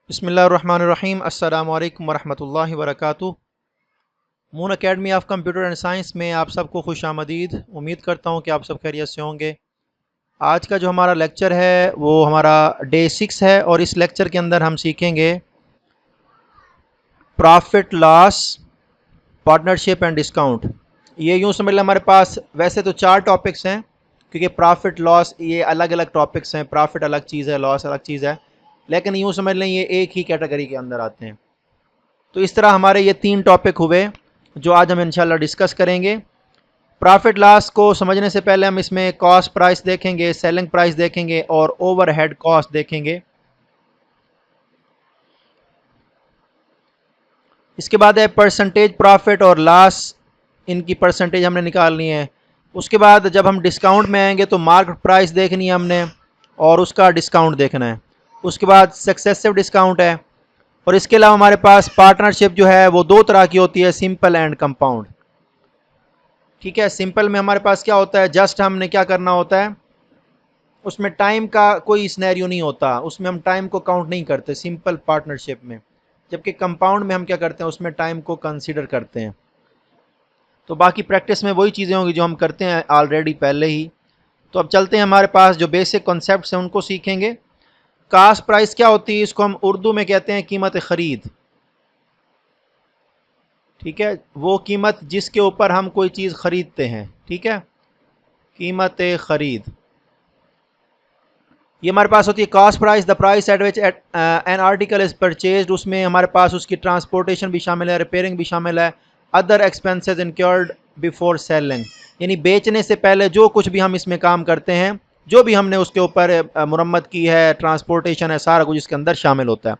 बिस्मिल्लाहिर्रहमानिर्रहीम अस्सलामु अलैकुम वरहमतुल्लाहि वबरकातुहू। Moon academy of computer and science में आप सबको खुश आमदीद। उम्मीद करता हूँ कि आप सब खैरियत से होंगे। आज का जो हमारा लेक्चर है वो हमारा डे 6 है और इस लेक्चर के अंदर हम सीखेंगे profit loss, partnership and discount. ये यूँ समझ लें हमारे पास वैसे तो 4 टॉपिक्स हैं, क्योंकि प्रॉफिट लॉस ये अलग अलग टॉपिक्स हैं। प्रॉफिट अलग चीज़ है, लॉस अलग चीज़ है, लेकिन यूँ समझ लें ये एक ही कैटेगरी के अंदर आते हैं। तो इस तरह हमारे ये 3 टॉपिक हुए जो आज हम इंशाल्लाह डिस्कस करेंगे। प्रॉफिट लॉस को समझने से पहले हम इसमें कॉस्ट प्राइस देखेंगे, सेलिंग प्राइस देखेंगे और ओवरहेड कॉस्ट देखेंगे। इसके बाद है परसेंटेज प्रॉफिट और लॉस, इनकी परसेंटेज हमने निकालनी है। उसके बाद जब हम डिस्काउंट में आएंगे तो मार्केट प्राइस देखनी है हमने और उसका डिस्काउंट देखना है। उसके बाद सक्सेसिव डिस्काउंट है और इसके अलावा हमारे पास पार्टनरशिप जो है वो 2 तरह की होती है, सिंपल एंड कंपाउंड। ठीक है, सिंपल में हमारे पास क्या होता है, जस्ट हमने क्या करना होता है, उसमें टाइम का कोई सिनेरियो नहीं होता, उसमें हम टाइम को काउंट नहीं करते सिंपल पार्टनरशिप में। जबकि कंपाउंड में हम क्या करते हैं, उसमें टाइम को कंसीडर करते हैं। तो बाकी प्रैक्टिस में वही चीज़ें होंगी जो हम करते हैं ऑलरेडी पहले ही। तो अब चलते हैं, हमारे पास जो बेसिक कॉन्सेप्ट्स हैं उनको सीखेंगे। कास्ट प्राइस क्या होती है, इसको हम उर्दू में कहते हैं कीमत ख़रीद। ठीक है, वो कीमत जिसके ऊपर हम कोई चीज़ ख़रीदते हैं। ठीक है, कीमत ख़रीद ये हमारे पास होती है। Cost price the price at which N article is purchased, उसमें हमारे पास उसकी ट्रांसपोर्टेशन भी शामिल है, रिपेयरिंग भी शामिल है। Other expenses incurred before selling, यानी बेचने से पहले जो कुछ भी हम इसमें काम करते हैं, जो भी हमने उसके ऊपर मुरम्मत की है, ट्रांसपोर्टेशन है, सारा कुछ इसके अंदर शामिल होता है।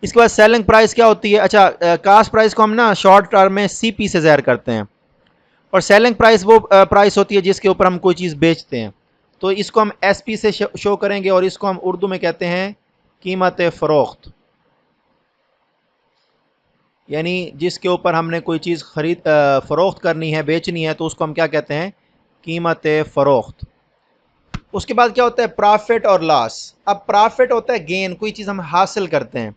इसके बाद सेलिंग प्राइस क्या होती है। अच्छा, कास्ट प्राइस को हम ना शॉर्ट टर्म में सीपी से ज़ाहिर करते हैं और सेलिंग प्राइस वो प्राइस होती है जिसके ऊपर हम कोई चीज़ बेचते हैं। तो इसको हम एसपी से शो करेंगे और इसको हम उर्दू में कहते हैं कीमत फ़रोख्त, यानी जिसके ऊपर हमने कोई चीज़ फ़रोख्त करनी है, बेचनी है, तो उसको हम क्या कहते हैं, कीमत फ़रोख्त। उसके बाद क्या होता है, प्रॉफिट और लॉस। अब प्रॉफिट होता है गेन, कोई चीज़ हम हासिल करते हैं,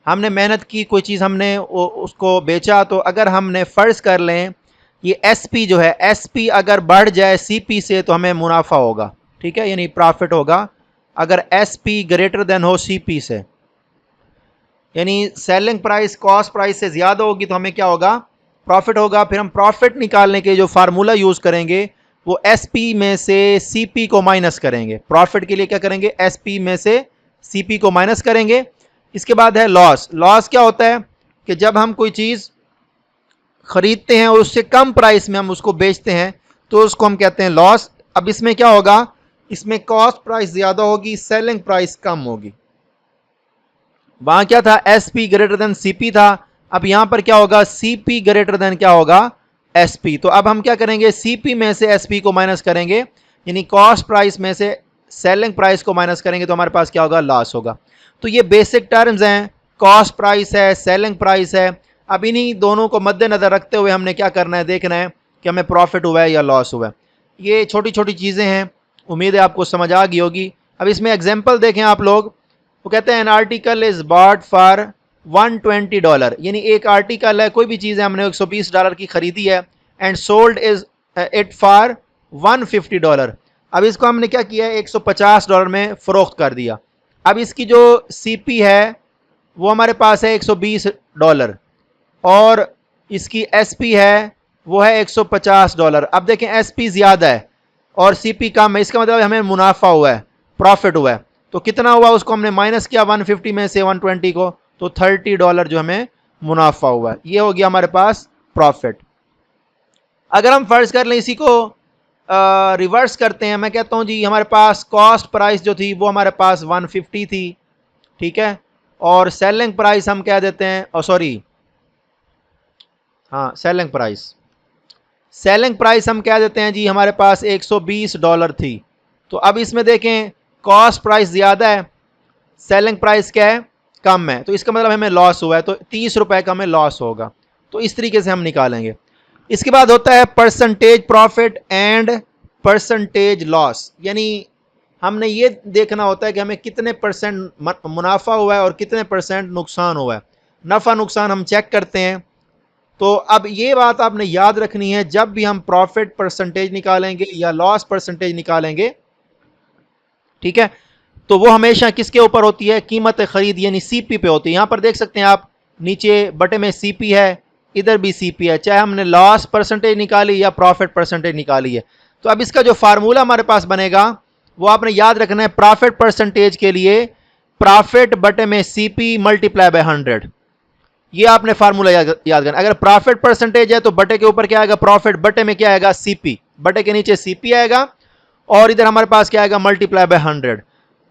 हमने मेहनत की, कोई चीज़ हमने उसको बेचा। तो अगर हमने फ़र्ज़ कर लें ये एसपी जो है, एसपी अगर बढ़ जाए सीपी से तो हमें मुनाफा होगा। ठीक है, यानी प्रॉफिट होगा अगर एसपी ग्रेटर देन हो सीपी से, यानी सेलिंग प्राइस कॉस्ट प्राइस से ज़्यादा होगी तो हमें क्या होगा, प्रॉफिट होगा। फिर हम प्रॉफिट निकालने के जो फार्मूला यूज़ करेंगे वो एसपी में से सीपी को माइनस करेंगे। प्रॉफिट के लिए क्या करेंगे, एसपी में से सीपी को माइनस करेंगे। इसके बाद है लॉस। लॉस क्या होता है कि जब हम कोई चीज़ खरीदते हैं और उससे कम प्राइस में हम उसको बेचते हैं तो उसको हम कहते हैं लॉस। अब इसमें क्या होगा, इसमें कॉस्ट प्राइस ज़्यादा होगी, सेलिंग प्राइस कम होगी। वहां क्या था, एसपी ग्रेटर देन सीपी था। अब यहां पर क्या होगा, सीपी ग्रेटर देन क्या होगा, एसपी। तो अब हम क्या करेंगे, सीपी में से एसपी को माइनस करेंगे, यानी कॉस्ट प्राइस में से सेलिंग प्राइस को माइनस करेंगे तो हमारे पास क्या होगा, लॉस होगा। तो ये बेसिक टर्म्स हैं, कॉस्ट प्राइस है, सेलिंग प्राइस है। अब इन्हीं दोनों को मद्देनजर रखते हुए हमने क्या करना है, देखना है कि हमें प्रॉफिट हुआ है या लॉस हुआ है। ये छोटी छोटी चीज़ें हैं, उम्मीद है आपको समझ आ गई होगी। अब इसमें एग्जाम्पल देखें आप लोग। वो कहते हैं an article is bought for $120, यानी एक आर्टिकल है, कोई भी चीज़ है, हमने $120 की खरीदी है, and sold is it for $150। अब इसको हमने क्या किया है, $150 में फ़रोख्त कर दिया। अब इसकी जो सीपी है वो हमारे पास है $120 और इसकी एसपी है वो है $150। अब देखें एसपी ज़्यादा है और सीपी कम है, इसका मतलब हमें मुनाफा हुआ है, प्रॉफिट हुआ है। तो कितना हुआ, उसको हमने माइनस किया 150 में से 120 को, तो $30 जो हमें मुनाफा हुआ है। ये हो गया हमारे पास प्रॉफिट। अगर हम फर्ज कर लें इसी को रिवर्स करते हैं, मैं कहता हूं जी हमारे पास कॉस्ट प्राइस जो थी वो हमारे पास 150 थी। ठीक है, और सेलिंग प्राइस हम कह देते हैं, और सॉरी हाँ सेलिंग प्राइस हम कह देते हैं जी हमारे पास $120 थी। तो अब इसमें देखें कॉस्ट प्राइस ज़्यादा है, सेलिंग प्राइस क्या है, कम है, तो इसका मतलब हमें लॉस हुआ है, तो ₹30 का हमें लॉस होगा। तो इस तरीके से हम निकालेंगे। इसके बाद होता है percentage profit and percentage loss, यानी हमने ये देखना होता है कि हमें कितने परसेंट मुनाफा हुआ है और कितने परसेंट नुकसान हुआ है। नफ़ा नुकसान हम चेक करते हैं। तो अब ये बात आपने याद रखनी है, जब भी हम प्रॉफिट परसेंटेज निकालेंगे या लॉस परसेंटेज निकालेंगे, ठीक है, तो वो हमेशा किसके ऊपर होती है? कीमत खरीद यानी सीपी पे होती है। यहां पर देख सकते हैं आप, नीचे बटे में सीपी है, इधर भी सीपी है, चाहे हमने लॉस परसेंटेज निकाली या प्रॉफिट परसेंटेज निकाली है। तो अब इसका जो फार्मूला हमारे पास बनेगा वो आपने याद रखना है। प्रॉफिट परसेंटेज के लिए प्रॉफिट बटे में सीपी मल्टीप्लाई बाय 100, ये आपने फार्मूला याद करना। अगर प्रॉफिट परसेंटेज है तो बटे के ऊपर क्या आएगा? प्रॉफिट, बटे में क्या आएगा? सीपी, बटे के नीचे सीपी आएगा और इधर हमारे पास क्या आएगा? Multiply by 100।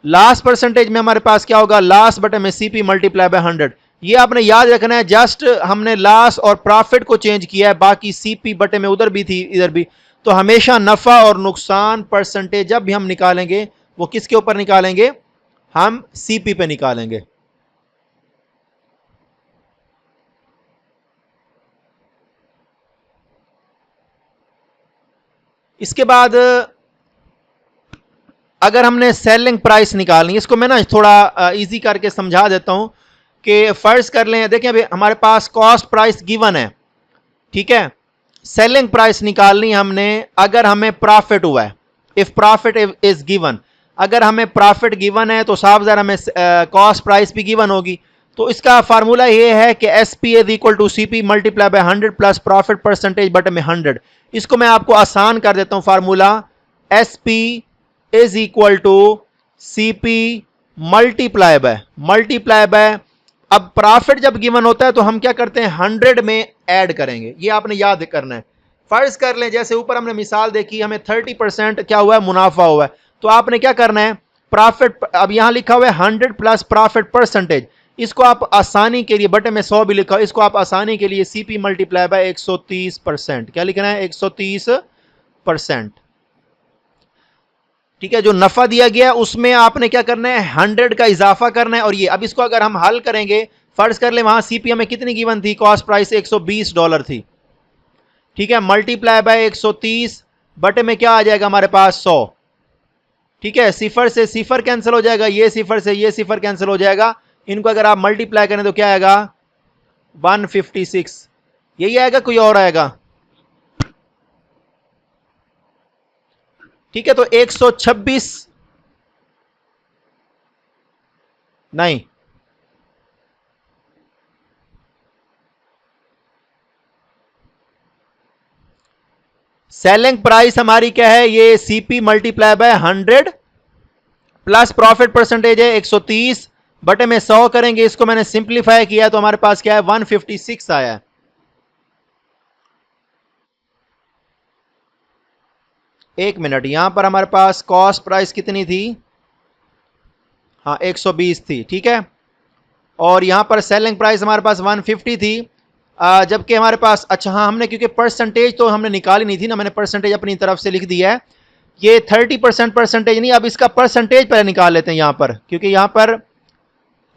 लास्ट परसेंटेज में हमारे पास क्या होगा? लास्ट बटे में सीपी मल्टीप्लाई बाय 100। ये आपने याद रखना है। जस्ट हमने लास्ट और प्रॉफिट को चेंज किया है, बाकी सीपी बटे में उधर भी थी इधर भी। तो हमेशा नफा और नुकसान परसेंटेज जब भी हम निकालेंगे वो किसके ऊपर निकालेंगे? हम सीपी पे निकालेंगे। इसके बाद अगर हमने सेलिंग प्राइस निकालनी, इसको मैं ना थोड़ा इजी करके समझा देता हूं कि फर्ज कर लें, देखिए अभी हमारे पास कॉस्ट प्राइस गिवन है, ठीक है, सेलिंग प्राइस निकालनी हमने अगर हमें प्रॉफिट हुआ है, इफ प्रॉफिट इज गिवन, अगर हमें प्रॉफिट गिवन है तो साफ ज़रा हमें कॉस्ट प्राइस भी गिवन होगी। तो इसका फार्मूला ये है कि S P is equal to C P multiply by 100 plus profit percentage बटे में 100। इसको मैं आपको आसान कर देता हूं formula, S P is equal to C P multiply by. अब प्रॉफिट जब गिवन होता है तो हम क्या करते हैं? 100 में ऐड करेंगे, ये आपने याद करना है। फर्ज कर लें जैसे ऊपर हमने मिसाल देखी, हमें 30% क्या हुआ है? मुनाफा हुआ है। तो आपने क्या करना है? प्रॉफिट, अब यहां लिखा हुआ है 100 प्लस प्रॉफिट परसेंटेज, इसको आप आसानी के लिए, बटे में 100 भी लिखा, इसको आप आसानी के लिए सीपी मल्टीप्लाई बाय 130%, क्या लिखना है? 130%, ठीक है। जो नफा दिया गया उसमें आपने क्या करना है? 100 का इजाफा करना है। और ये अब इसको अगर हम हल करेंगे, फर्ज कर ले वहां सीपी में कितनी गिवन थी? कॉस्ट प्राइस $120 थी, ठीक है, मल्टीप्लाई बाय 130 बटे में क्या आ जाएगा हमारे पास? 100, ठीक है। सिफर से सिफर कैंसिल हो जाएगा, ये सिफर से ये सिफर कैंसिल हो जाएगा, इनको अगर आप मल्टीप्लाई करें तो क्या आएगा? 156, यही आएगा, कोई और आएगा? ठीक है, तो 126 नहीं, सेलिंग प्राइस हमारी क्या है? ये CP multiply by 100 plus profit percentage है 130 बटे में 100 करेंगे, इसको मैंने सिंप्लीफाई किया तो हमारे पास क्या है? 156 आया है। एक मिनट, यहां पर हमारे पास कॉस्ट प्राइस कितनी थी? हाँ 120 थी, ठीक है, और यहां पर सेलिंग प्राइस हमारे पास 150 थी, जबकि हमारे पास, अच्छा हाँ, हमने क्योंकि परसेंटेज तो हमने निकाली नहीं थी ना, मैंने परसेंटेज अपनी तरफ से लिख दिया है। ये 30% परसेंटेज नहीं, अब इसका परसेंटेज पहले निकाल लेते हैं यहां पर, क्योंकि यहां पर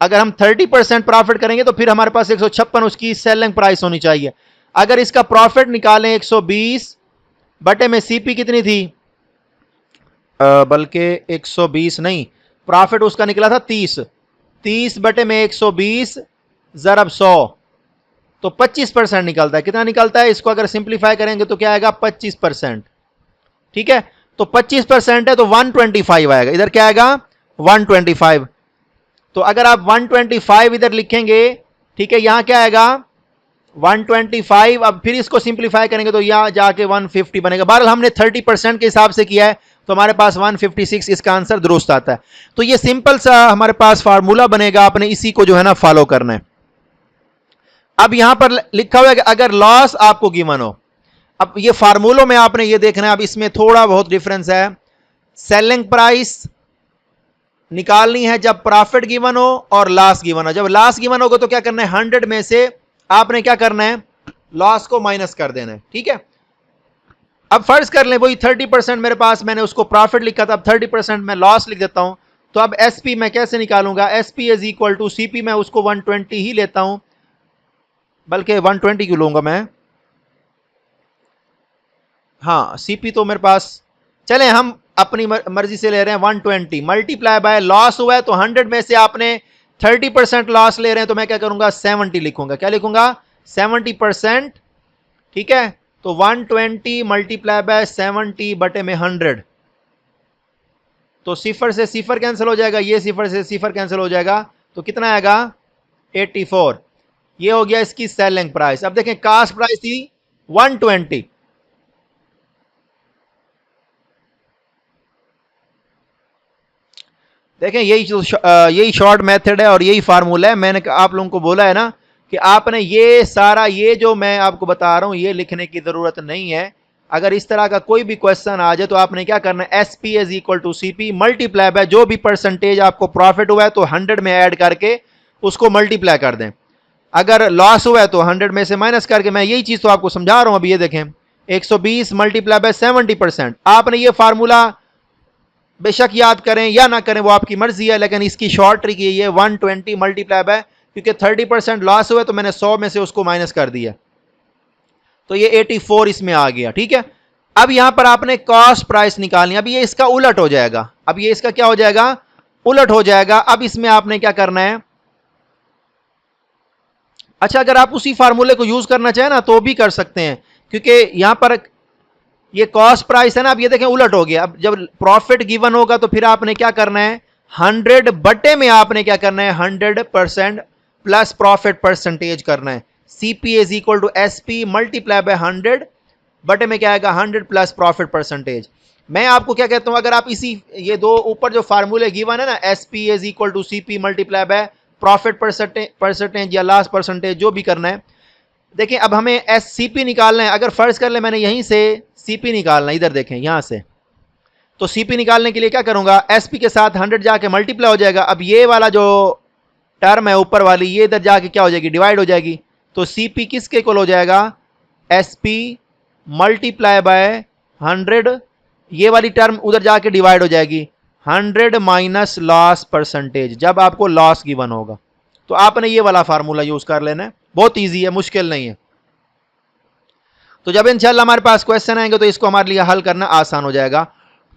अगर हम 30% प्रॉफिट करेंगे तो फिर हमारे पास 156 उसकी सेलिंग प्राइस होनी चाहिए। अगर इसका प्रॉफिट निकालें 120 बटे में सीपी कितनी थी? बल्कि 120 नहीं, प्रॉफिट उसका निकला था 30 बटे में 120 ज़रब 100, तो 25% निकलता है। कितना निकलता है? इसको अगर सिंप्लीफाई करेंगे तो क्या आएगा? 25%, ठीक है। तो 25% है तो 125 आएगा, इधर क्या आएगा? 125। तो अगर आप 125 इधर लिखेंगे, ठीक है, यहां क्या आएगा? 125। अब फिर इसको सिंप्लीफाई करेंगे तो यहां जाके 150 बनेगा। बहरहाल हमने 30% के हिसाब से किया है तो हमारे पास 156 इसका आंसर दुरुस्त आता है। तो ये सिंपल सा हमारे पास फार्मूला बनेगा, आपने इसी को जो है ना फॉलो करना है। अब यहां पर लिखा हुआ है कि अगर लॉस आपको गिवन हो, अब ये फार्मूलों में आपने ये देखना है, अब इसमें थोड़ा बहुत डिफरेंस है। सेलिंग प्राइस निकालनी है जब प्रॉफिट गिवन हो और लॉस गिवन हो। जब लॉस गिवन होगा तो क्या करना है? 100 में से आपने क्या करना है? लॉस को माइनस कर देना है, ठीक है। अब फर्ज कर लें वही 30% मेरे पास, मैंने उसको प्रॉफिट लिखा था, अब 30% मैं लॉस लिख देता हूं। तो अब एसपी मैं कैसे निकालूंगा? SP is equal to CP, मैं उसको 120 ही लेता हूं, बल्कि 120 क्यों लूंगा मैं? हाँ, सीपी तो मेरे पास, चलें हम अपनी मर्जी से ले रहे हैं 120 मल्टीप्लाई बाय लॉस हुआ है तो 100 में से आपने 30% लॉस ले रहे हैं तो मैं क्या करूंगा 70 लिखूंगा। क्या लिखूंगा 70%। ठीक है, तो 120 मल्टीप्लाई बाय 70 बटे में 100, तो सिफर से सिफर कैंसिल हो जाएगा, ये सिफर से सिफर कैंसिल हो जाएगा, तो कितना आएगा 84। ये हो गया इसकी सेलिंग प्राइस। अब देखें कास्ट प्राइस थी 120, देखें यही शॉर्ट मेथड है और यही फार्मूला है। मैंने आप लोगों को बोला है ना कि आपने ये सारा ये जो मैं आपको बता रहा हूं ये लिखने की जरूरत नहीं है। अगर इस तरह का कोई भी क्वेश्चन आ जाए तो आपने क्या करना है, S P is equal to C P multiply by जो भी परसेंटेज आपको प्रॉफिट हुआ है तो 100 में ऐड करके उसको मल्टीप्लाई कर दें। अगर लॉस हुआ है तो 100 में से माइनस करके, मैं यही चीज तो आपको समझा रहा हूं। अभी ये देखें 120 मल्टीप्लाई बाय 70%। आपने ये फार्मूला बेशक याद करें या ना करें वो आपकी मर्जी है, लेकिन इसकी शॉर्ट ट्रिक ये है 120 मल्टीप्लाई बाय, क्योंकि 30% लॉस हुआ तो मैंने 100 में से उसको माइनस कर दिया, तो ये 84 इसमें आ गया। ठीक है, अब यहां पर आपने कॉस्ट प्राइस निकालनी। अब ये इसका उलट हो जाएगा, अब ये इसका क्या हो जाएगा, उलट हो जाएगा। अब इसमें आपने क्या करना है, अच्छा अगर आप उसी फार्मूले को यूज करना चाहें ना तो भी कर सकते हैं, क्योंकि यहां पर ये कॉस्ट प्राइस है ना। अब ये देखें उलट हो गया। अब जब प्रॉफिट गिवन होगा तो फिर आपने क्या करना है, 100 बटे में आपने क्या करना है 100% प्लस प्रॉफिट परसेंटेज करना है। CP is equal to SP multiply by 100 बटे में क्या आएगा 100 प्लस प्रॉफिट परसेंटेज। मैं आपको क्या कहता हूं, अगर आप इसी ये दो ऊपर जो फार्मूले गिवन है ना, SP is equal to CP multiply by profit percentage या लॉस परसेंटेज जो भी करना है। देखिए अब हमें एस सी पी निकालना है। अगर फर्ज कर ले मैंने यहीं से सी पी निकालना है, इधर देखें यहां से, तो सी पी निकालने के लिए क्या करूंगा, एस पी के साथ 100 जाके मल्टीप्लाई हो जाएगा। अब ये वाला जो टर्म है ऊपर वाली, ये इधर जाके क्या हो जाएगी, डिवाइड हो जाएगी। तो सी पी किसके इक्वल हो जाएगा, एस पी मल्टीप्लाई बाय 100, ये वाली टर्म उधर जाके डिवाइड हो जाएगी 100 माइनस लॉस परसेंटेज, जब आपको लॉस गिवन होगा। तो आपने ये वाला फार्मूला यूज कर लेना है, बहुत इजी है, मुश्किल नहीं है। तो जब इंशाल्लाह हमारे पास क्वेश्चन आएंगे तो इसको हमारे लिए हल करना आसान हो जाएगा।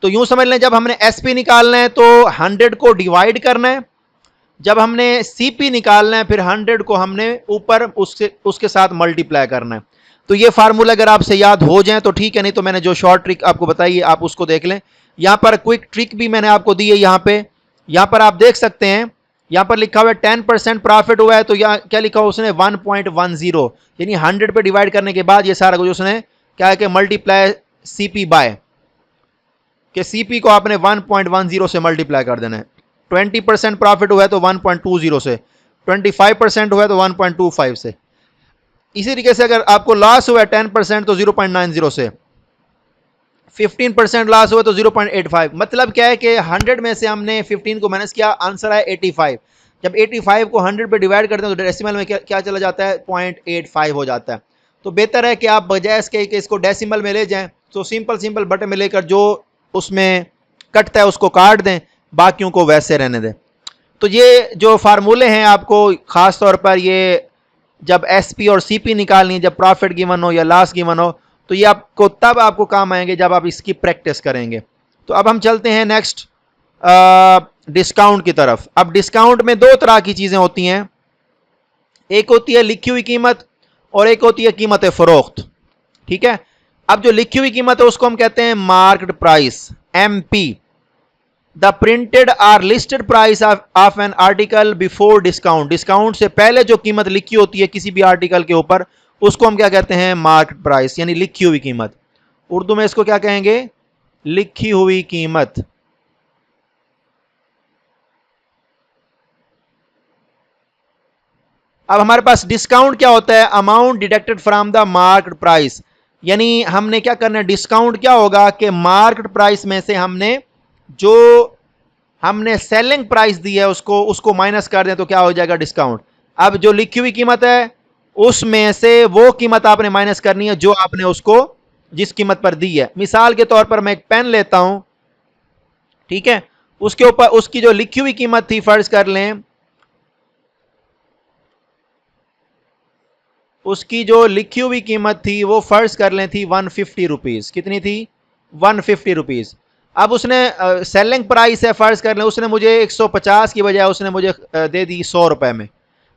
तो यूं समझ लें, जब हमने एसपी निकालना है तो 100 को डिवाइड करना है, जब हमने सीपी निकालना है फिर 100 को हमने ऊपर उसके साथ मल्टीप्लाई करना है। तो ये फार्मूला अगर आपसे याद हो जाए तो ठीक है, नहीं तो मैंने जो शॉर्ट ट्रिक आपको बताई है आप उसको देख लें। यहां पर क्विक ट्रिक भी मैंने आपको दी है, यहां पर आप देख सकते हैं, यहां पर लिखा हुआ है 10% प्रॉफिट हुआ है, तो यहाँ क्या लिखा हुआ उसने 1.10, यानी 100 पे डिवाइड करने के बाद ये सारा कुछ उसने क्या है कि मल्टीप्लाई सीपी बाय, कि सीपी को आपने 1.10 से मल्टीप्लाई कर देना है। 20% प्रॉफिट हुआ है तो 1.20 से, 25% हुआ है तो 1.25 से। इसी तरीके से अगर आपको लॉस हुआ है 10% तो 0.90 से, 15% लॉस हुआ तो 0.85। मतलब क्या है कि 100 में से हमने 15 को माइनस किया, आंसर है 85। जब 85 को 100 पे डिवाइड करते हैं तो डेसिमल में क्या चला जाता है, 0.85 हो जाता है। तो बेहतर है कि आप बजाय इसके कि इसको डेसिमल में ले जाएं तो सिंपल बटे में लेकर जो उसमें कटता है उसको काट दें, बाकियों को वैसे रहने दें। तो ये जो फार्मूले हैं आपको खास तौर पर ये जब एसपी और सीपी निकालनी है, जब प्रॉफिट गिवन हो या लॉस गिवन हो, तो ये आपको तब आपको काम आएंगे जब आप इसकी प्रैक्टिस करेंगे। तो अब हम चलते हैं नेक्स्ट डिस्काउंट की तरफ। अब डिस्काउंट में दो तरह की चीजें होती हैं, एक होती है लिखी हुई कीमत और एक होती है कीमत फरोख्त। ठीक है, अब जो लिखी हुई कीमत है उसको हम कहते हैं market price, MP. The printed or listed price of an article before discount, discount से पहले जो कीमत लिखी होती है किसी भी आर्टिकल के ऊपर उसको हम क्या कहते हैं, मार्केट प्राइस, यानी लिखी हुई कीमत। उर्दू में इसको क्या कहेंगे, लिखी हुई कीमत। अब हमारे पास डिस्काउंट क्या होता है, amount deducted from the market price, यानी हमने क्या करना है, डिस्काउंट क्या होगा कि मार्केट प्राइस में से हमने जो हमने सेलिंग प्राइस दी है उसको माइनस कर दें तो क्या हो जाएगा, डिस्काउंट। अब जो लिखी हुई कीमत है उसमें से वो कीमत आपने माइनस करनी है जो आपने उसको जिस कीमत पर दी है। मिसाल के तौर पर मैं एक पेन लेता हूं, ठीक है, उसके ऊपर उसकी जो लिखी हुई कीमत थी, फर्ज कर लें उसकी जो लिखी हुई कीमत थी वो फर्ज कर लें थी 150 रुपीज। कितनी थी, 150 रुपीज। अब उसने सेलिंग प्राइस है फर्ज कर लें, उसने मुझे 150 की बजाय उसने मुझे दे दी 100 रुपए में,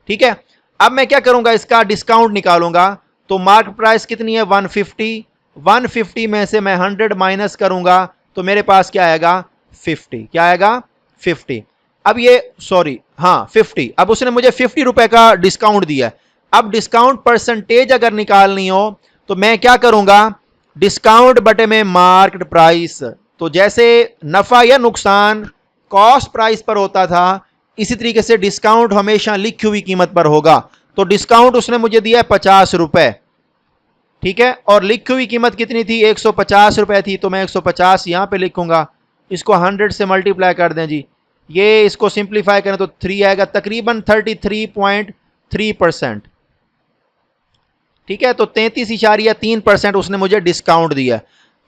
ठीक है। अब मैं क्या करूंगा, इसका डिस्काउंट निकालूंगा। तो मार्केट प्राइस कितनी है 150, 150 में से मैं 100 माइनस करूंगा तो मेरे पास क्या आएगा 50, क्या आएगा 50। अब ये सॉरी हाँ 50, अब उसने मुझे 50 रुपए का डिस्काउंट दिया। अब डिस्काउंट परसेंटेज अगर निकालनी हो तो मैं क्या करूंगा, डिस्काउंट बटे में मार्केट प्राइस। तो जैसे नफा या नुकसान कॉस्ट प्राइस पर होता था, इसी तरीके से डिस्काउंट हमेशा लिखी हुई कीमत पर होगा। तो डिस्काउंट उसने मुझे दिया है 50 रुपए, ठीक है, और लिखी हुई कीमत कितनी थी 150 रुपए थी। तो मैं 150 यहां पे लिखूंगा, इसको 100 से मल्टीप्लाई कर दें जी, ये इसको सिंप्लीफाई करें तो 3 आएगा, तकरीबन 33.3%, ठीक है। तो 33.3% उसने मुझे डिस्काउंट दिया।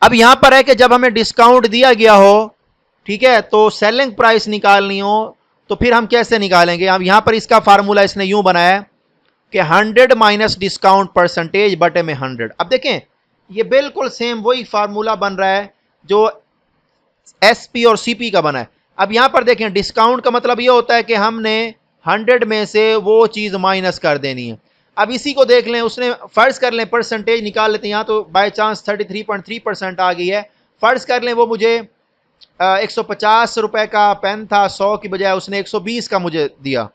अब यहां पर है कि जब हमें डिस्काउंट दिया गया हो, ठीक है, तो सेलिंग प्राइस निकालनी हो तो फिर हम कैसे निकालेंगे। अब यहां पर इसका फार्मूला इसने यूं बनाया कि 100 माइनस डिस्काउंट परसेंटेज बटे में 100। अब देखें ये बिल्कुल सेम वही फार्मूला बन रहा है जो एसपी और सीपी का बना है। अब यहां पर देखें डिस्काउंट का मतलब ये होता है कि हमने 100 में से वो चीज माइनस कर देनी है। अब इसी को देख लें, उसने फर्ज कर लें परसेंटेज निकाल लेते हैं, यहां तो बाय चांस 33.3% आ गई है। फर्ज कर लें वो मुझे 150 रुपए का पेन था, 100 की बजाय उसने 120 का मुझे दिया,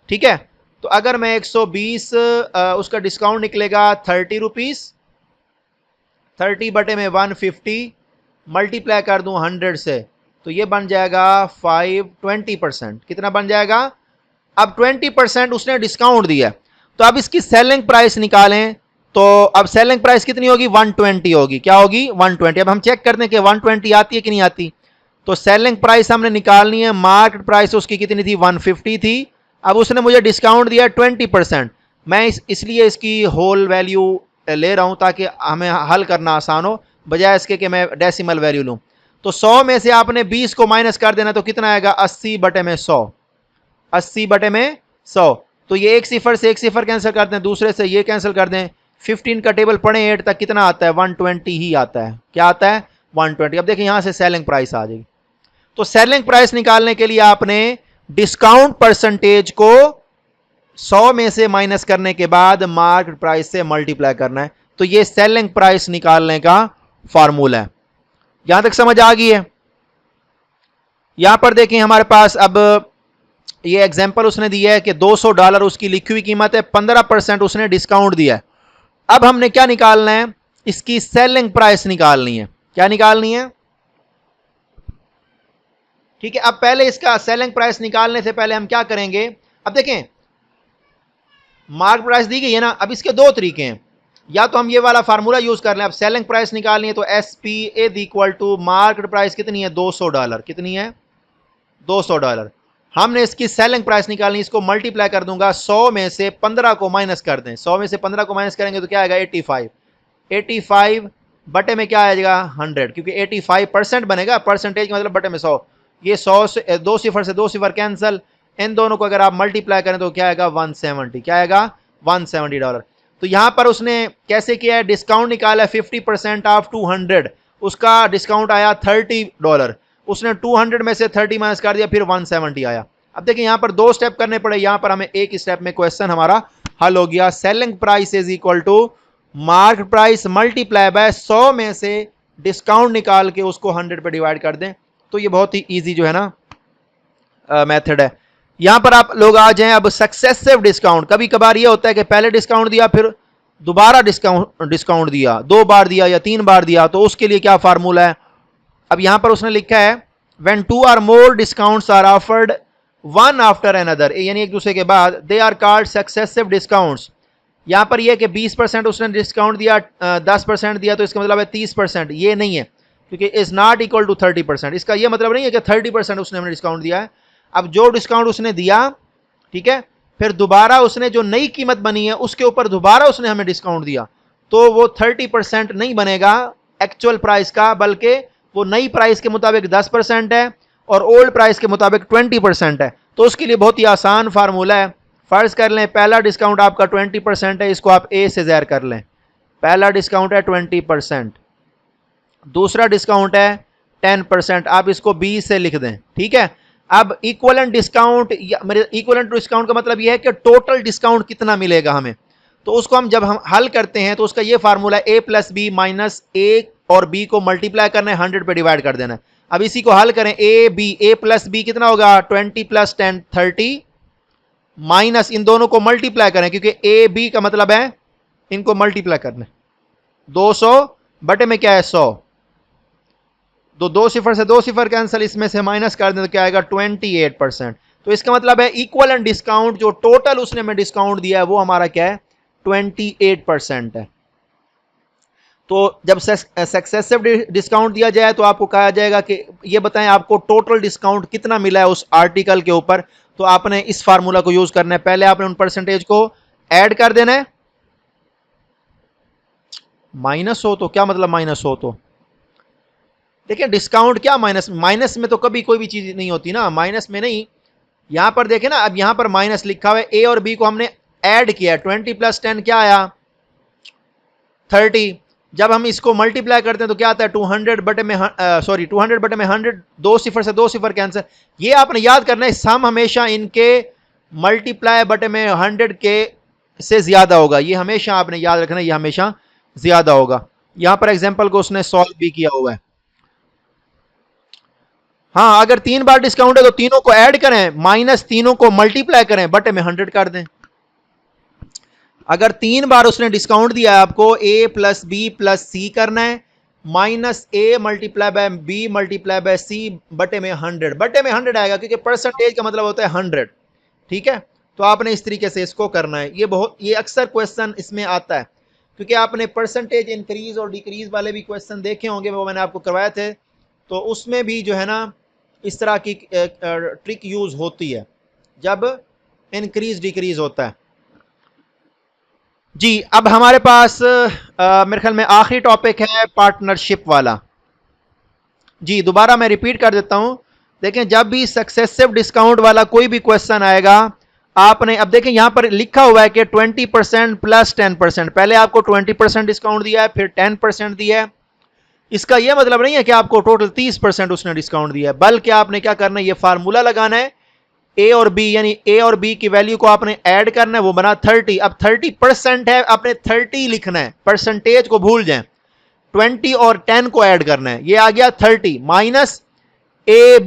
ठीक है। तो अगर मैं 120 उसका डिस्काउंट निकलेगा 30 रुपीज, 30 बटे में 150 मल्टीप्लाई कर दूं 100 से तो ये बन जाएगा 20%। कितना बन जाएगा, अब 20% उसने डिस्काउंट दिया। तो अब इसकी सेलिंग प्राइस निकालें तो अब सेलिंग प्राइस कितनी होगी 120 होगी, क्या होगी 120। अब हम चेक करते हैं कि 120 आती है कि नहीं आती। तो सेलिंग प्राइस हमने निकालनी है, मार्केट प्राइस उसकी कितनी थी 150 थी। अब उसने मुझे डिस्काउंट दिया 20%, मैं इसलिए इसकी होल वैल्यू ले रहा हूं ताकि हमें हल करना आसान हो, बजाय इसके कि मैं डेसिमल वैल्यू लूं। तो 100 में से आपने 20 को माइनस कर देना तो कितना आएगा 80 बटे में 100, 80 बटे में 100। तो ये एक सिफर से एक सिफर कैंसिल कर दें, दूसरे से ये कैंसिल कर दें, 15 का टेबल पढ़ें 8 तक कितना आता है 120 ही आता है, क्या आता है 120। अब देखिए यहां से सेलिंग प्राइस आ जाएगी। तो सेलिंग प्राइस निकालने के लिए आपने डिस्काउंट परसेंटेज को 100 में से माइनस करने के बाद मार्केट प्राइस से मल्टीप्लाई करना है। तो ये सेलिंग प्राइस निकालने का फॉर्मूला है। यहां तक समझ आ गई है। यहां पर देखें हमारे पास अब ये एग्जांपल उसने दिया है कि $200 उसकी लिखी हुई कीमत है, 15% उसने डिस्काउंट दिया है। अब हमने क्या निकालना है, इसकी सेलिंग प्राइस निकालनी है। क्या निकालनी है, ठीक है। अब पहले इसका सेलिंग प्राइस निकालने से पहले हम क्या करेंगे, अब देखें मार्केट प्राइस दी गई है ना। अब इसके दो तरीके हैं, या तो हम ये वाला फार्मूला यूज कर लें। अब सेलिंग प्राइस निकालनी है तो SP is equal to market price कितनी है $200, कितनी है $200। हमने इसकी सेलिंग प्राइस निकालनी, इसको मल्टीप्लाई कर दूंगा 100 में से 15 को माइनस कर दें, 100 में से 15 को माइनस करेंगे तो क्या आएगा 85, 85 बटे में क्या आएगा 100, क्योंकि 85% बनेगा, परसेंटेज का मतलब बटे में 100। ये 100 से दो सिफर से दो सिफर कैंसिल, इन दोनों को अगर आप मल्टीप्लाई करें तो क्या आएगा 170, क्या आएगा $170। तो यहां पर उसने कैसे किया है, डिस्काउंट निकाला है 50% ऑफ 200, उसका डिस्काउंट आया $30, उसने 200 में से 30 माइनस कर दिया, फिर 170 आया। अब देखिए यहां पर दो स्टेप करने पड़े, यहां पर हमें एक स्टेप में क्वेश्चन हमारा हल हो गया। Selling price is equal to market price multiply by 100 में से डिस्काउंट निकाल के उसको 100 पे डिवाइड कर दें। तो ये बहुत ही ईजी जो है ना मेथड है। यहां पर आप लोग आ जाएं अब सक्सेसिव डिस्काउंट। कभी कभार ये होता है कि पहले डिस्काउंट दिया फिर दोबारा डिस्काउंट दिया, 2 बार दिया या 3 बार दिया, तो उसके लिए क्या फार्मूला है। अब यहां पर उसने लिखा है when 2 or more discounts are offered one after another, यानी एक दूसरे के बाद, they are called successive discounts. यहां पर यह कि 20% उसने डिस्काउंट दिया, 10% दिया, तो इसका मतलब है 30%। ये नहीं है क्योंकि इज नॉट इक्वल टू 30%। इसका यह मतलब नहीं है कि 30% उसने हमें डिस्काउंट दिया है। अब जो डिस्काउंट उसने दिया, ठीक है, फिर दोबारा उसने जो नई कीमत बनी है उसके ऊपर दोबारा उसने हमें डिस्काउंट दिया, तो वो 30% नहीं बनेगा एक्चुअल प्राइस का, बल्कि वो नई प्राइस के मुताबिक 10% है और ओल्ड प्राइस के मुताबिक 20% है। तो उसके लिए बहुत ही आसान फार्मूला है। फर्ज कर लें पहला डिस्काउंट आपका 20% है, इसको आप ए से ज़ाहिर कर लें। पहला डिस्काउंट है 20%, दूसरा डिस्काउंट है 10%, आप इसको 20 से लिख दें, ठीक है। अब इक्वलेंट डिस्काउंट, मेरे इक्वलेंट डिस्काउंट का मतलब यह है कि टोटल डिस्काउंट कितना मिलेगा हमें, तो उसको हम जब हम हल करते हैं तो उसका ये फार्मूला है, ए प्लस बी माइनस ए और बी को मल्टीप्लाई करना है, 100 पे डिवाइड कर देना है। अब इसी को हल करें, ए प्लस बी कितना होगा 20 प्लस 10 30, माइनस इन दोनों को मल्टीप्लाई करें, क्योंकि ए बी का मतलब है इनको मल्टीप्लाई करना है, 200 बटे में क्या है 100, तो 2 सिफर से 2 सिफर कैंसिल, इसमें से माइनस कर दें तो क्या आएगा 28%। तो इसका मतलब है इक्वलेंट डिस्काउंट जो टोटल उसने में डिस्काउंट दिया है वो हमारा क्या है 28% है। तो जब सक्सेसिव डिस्काउंट दिया जाए तो आपको कहा जाएगा कि ये बताएं आपको टोटल डिस्काउंट कितना मिला है उस आर्टिकल के ऊपर, तो आपने इस फार्मूला को यूज करना है। पहले आपने उन परसेंटेज को ऐड कर देना है, माइनस हो तो क्या मतलब माइनस हो तो देखिए डिस्काउंट क्या माइनस में तो कभी कोई भी चीज नहीं होती ना, माइनस में नहीं। यहां पर देखें ना, अब यहां पर माइनस लिखा हुआ है, ए और बी को हमने ऐड किया, 20 प्लस 10 क्या आया 30। जब हम इसको मल्टीप्लाई करते हैं तो क्या आता है 200 बटे में 200 बटे में 100, 2 सिफर से 2 सिफर कैंसिल। ये आपने याद करना है, सम हमेशा इनके मल्टीप्लाई बटे में 100 के से ज्यादा होगा, ये हमेशा आपने याद रखना है, ये हमेशा ज्यादा होगा। यहां पर एग्जांपल को उसने सॉल्व भी किया हुआ है। हाँ, अगर 3 बार डिस्काउंट है तो तीनों को ऐड करें, माइनस तीनों को मल्टीप्लाई करें, बटे में 100 कर दें। अगर 3 बार उसने डिस्काउंट दिया है आपको, A plus B plus C करना है, minus A multiply by B multiply by C बटे में 100, बटे में 100 आएगा क्योंकि परसेंटेज का मतलब होता है 100, ठीक है। तो आपने इस तरीके से इसको करना है। ये अक्सर क्वेश्चन इसमें आता है, क्योंकि आपने परसेंटेज इंक्रीज और डिक्रीज वाले भी क्वेश्चन देखे होंगे, वो मैंने आपको करवाए थे, तो उसमें भी जो है ना इस तरह की ट्रिक यूज होती है जब इंक्रीज डिक्रीज होता है। जी, अब हमारे पास मेरे ख्याल में आखिरी टॉपिक है पार्टनरशिप वाला। जी, दोबारा मैं रिपीट कर देता हूं, देखें जब भी सक्सेसिव डिस्काउंट वाला कोई भी क्वेश्चन आएगा, आपने अब देखें यहां पर लिखा हुआ है कि 20% प्लस 10%, पहले आपको 20% डिस्काउंट दिया है, फिर 10% दिया है। इसका यह मतलब नहीं है कि आपको टोटल 30% उसने डिस्काउंट दिया है, बल्कि आपने क्या करना है, ये फार्मूला लगाना है, ए और बी, यानी ए और बी की वैल्यू को आपने ऐड करना है, वो बना 30। अब 30% है, आपने 30 लिखना है, परसेंटेज को भूल जाएं, 20 और 10 को ऐड करना है, ये आ गया 30 माइनस ए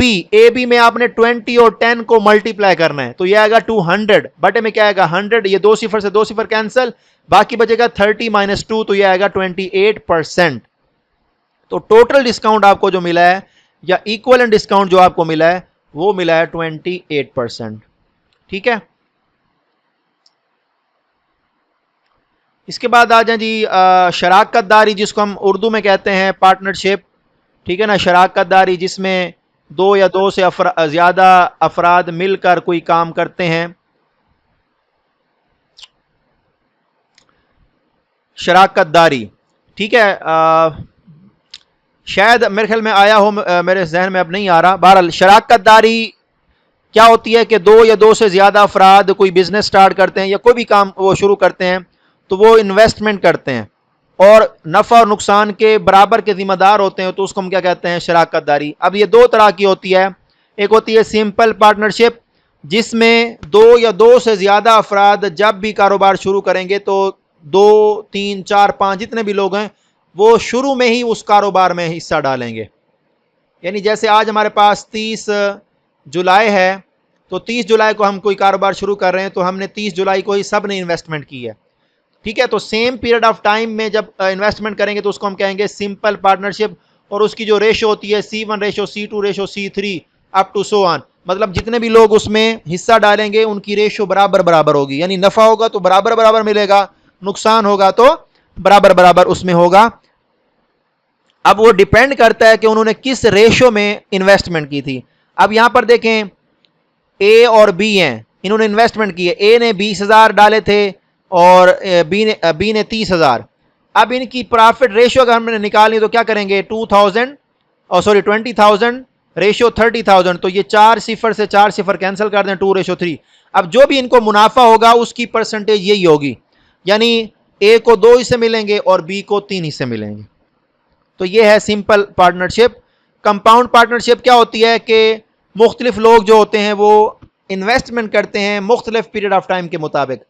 बी में आपने 20 और 10 को मल्टीप्लाई करना है, तो ये आएगा 200 बटे में क्या आएगा 100, ये 2 सिफर से 2 सिफर कैंसिल, बाकी बचेगा 30 माइनस 2, तो ये आएगा 28%। तो टोटल डिस्काउंट आपको जो मिला है या इक्वलेंट डिस्काउंट जो आपको मिला है वो मिला है 28%, ठीक है। इसके बाद आ जाए जी शराकतदारी, जिसको हम उर्दू में कहते हैं पार्टनरशिप, ठीक है ना। शराकतदारी जिसमें 2 या 2 से ज्यादा अफराद मिलकर कोई काम करते हैं, शराकतदारी, ठीक है। शायद मेरे ख्याल में आया हो, मेरे जहन में अब नहीं आ रहा। बहरहाल शराकतदारी क्या होती है कि 2 या 2 से ज्यादा अफराद कोई बिजनेस स्टार्ट करते हैं या कोई भी काम वो शुरू करते हैं, तो वो इन्वेस्टमेंट करते हैं और नफा और नुकसान के बराबर के जिम्मेदार होते हैं, तो उसको हम क्या कहते हैं शराकतदारी। अब ये 2 तरह की होती है, एक होती है सिंपल पार्टनरशिप, जिसमें 2 या 2 से ज्यादा अफराद जब भी कारोबार शुरू करेंगे तो 2 3 4 5 जितने भी लोग हैं वो शुरू में ही उस कारोबार में हिस्सा डालेंगे। यानी जैसे आज हमारे पास 30 जुलाई है, तो 30 जुलाई को हम कोई कारोबार शुरू कर रहे हैं, तो हमने 30 जुलाई को ही सब ने इन्वेस्टमेंट की है, ठीक है। तो सेम पीरियड ऑफ टाइम में जब इन्वेस्टमेंट करेंगे तो उसको हम कहेंगे सिंपल पार्टनरशिप, और उसकी जो रेशो होती है C1 ratio C2 ratio C3 up to so on, मतलब जितने भी लोग उसमें हिस्सा डालेंगे उनकी रेशो बराबर बराबर होगी, यानी नफा होगा तो बराबर बराबर मिलेगा, नुकसान होगा तो बराबर बराबर उसमें होगा। अब वो डिपेंड करता है कि उन्होंने किस रेशो में इन्वेस्टमेंट की थी। अब यहां पर देखें ए और बी हैं, इन्होंने इन्वेस्टमेंट की है, ए ने 20,000 डाले थे और बी ने 30,000। अब इनकी प्रॉफिट रेशियो अगर हमने निकालनी तो क्या करेंगे 20,000 रेशियो 30,000, तो ये 4 सिफर से 4 सिफर कैंसिल कर दें, 2:3। अब जो भी इनको मुनाफा होगा उसकी परसेंटेज यही होगी, यानी ए को 2 हिस्से मिलेंगे और बी को 3 हिस्से मिलेंगे। तो ये है सिंपल पार्टनरशिप कंपाउंड पार्टनरशिप क्या होती है कि मुख्तलिफ लोग जो होते हैं वो इन्वेस्टमेंट करते हैं मुख्तलिफ पीरियड ऑफ टाइम के मुताबिक।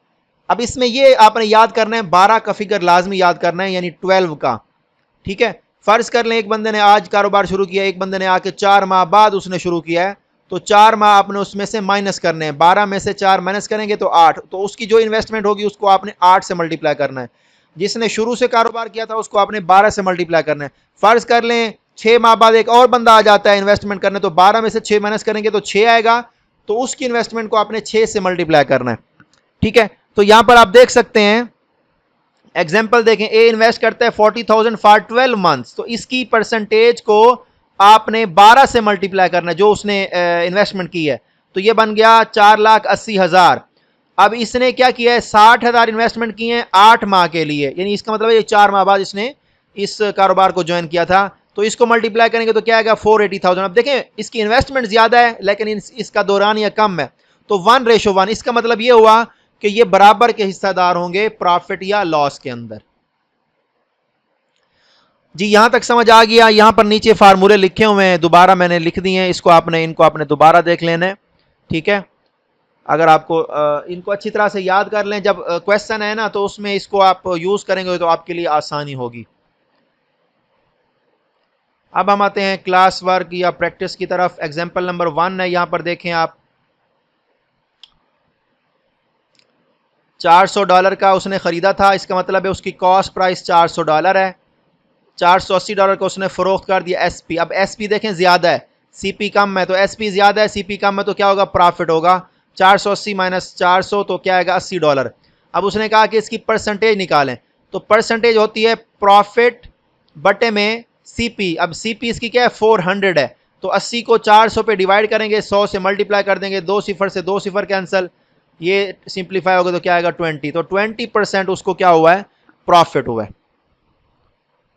अब इसमें ये आपने याद करना है, 12 का फिगर लाजमी याद करना है, यानी 12 का। ठीक है, फर्ज कर लें एक बंदे ने आज कारोबार शुरू किया, एक बंदे ने आके 4 माह बाद उसने शुरू किया है, तो 4 माह आपने उसमें से माइनस करने हैं। 12 में से 4 माइनस करेंगे तो 8, तो उसकी जो इन्वेस्टमेंट होगी उसको आपने 8 से मल्टीप्लाई करना है। जिसने शुरू से कारोबार किया था उसको आपने 12 से मल्टीप्लाई करना है। फर्ज कर लें 6 माह बाद एक और बंदा आ जाता है इन्वेस्टमेंट करने, तो 12 में से 6 माइनस करेंगे तो 6 आएगा, तो उसकी इन्वेस्टमेंट को आपने 6 से मल्टीप्लाई करना है। ठीक है, तो यहां पर आप देख सकते हैं एग्जाम्पल देखें, ए इन्वेस्ट करता है 40,000 फॉर 12 मंथ्स, तो इसकी परसेंटेज को आपने 12 से मल्टीप्लाई करना है जो उसने इन्वेस्टमेंट की है, तो ये बन गया 4,80,000। अब इसने क्या किया है, 60,000 इन्वेस्टमेंट किए हैं 8 माह के लिए, यानी इसका मतलब है 4 माह बाद इसने इस कारोबार को ज्वाइन किया था, तो इसको मल्टीप्लाई करेंगे तो क्या आएगा 480,000। अब देखें इसकी इन्वेस्टमेंट ज्यादा है लेकिन इसका दौरानिया कम है, तो 1:1। इसका मतलब ये हुआ कि ये बराबर के हिस्सेदार होंगे प्रॉफिट या लॉस के अंदर। जी यहां तक समझ आ गया। यहां पर नीचे फार्मूले लिखे हुए हैं, दोबारा मैंने लिख दिए हैं, इनको आपने दोबारा देख लेना है। ठीक है, अगर आपको इनको अच्छी तरह से याद कर लें, जब क्वेश्चन है ना तो उसमें इसको आप यूज करेंगे तो आपके लिए आसानी होगी। अब हम आते हैं क्लास वर्क या प्रैक्टिस की तरफ। एग्जाम्पल नंबर 1 है, यहां पर देखें आप, $400 का उसने खरीदा था, इसका मतलब है उसकी कॉस्ट प्राइस $400 है। $480 का उसने फरोख्त कर दिया एसपी। अब एसपी देखें ज्यादा है, सीपी कम है, तो एसपी ज्यादा है सीपी कम है, तो क्या होगा प्रॉफिट होगा 480 माइनस 400, तो क्या आएगा $80। अब उसने कहा कि इसकी परसेंटेज निकालें, तो परसेंटेज होती है प्रॉफिट बटे में सीपी। अब सीपी इसकी क्या है 400 है, तो 80 को 400 पे डिवाइड करेंगे, 100 से मल्टीप्लाई कर देंगे, 2 सिफर से 2 सिफर कैंसिल, ये सिंप्लीफाई होगा तो क्या आएगा 20, तो 20% उसको क्या हुआ है प्रॉफिट हुआ है।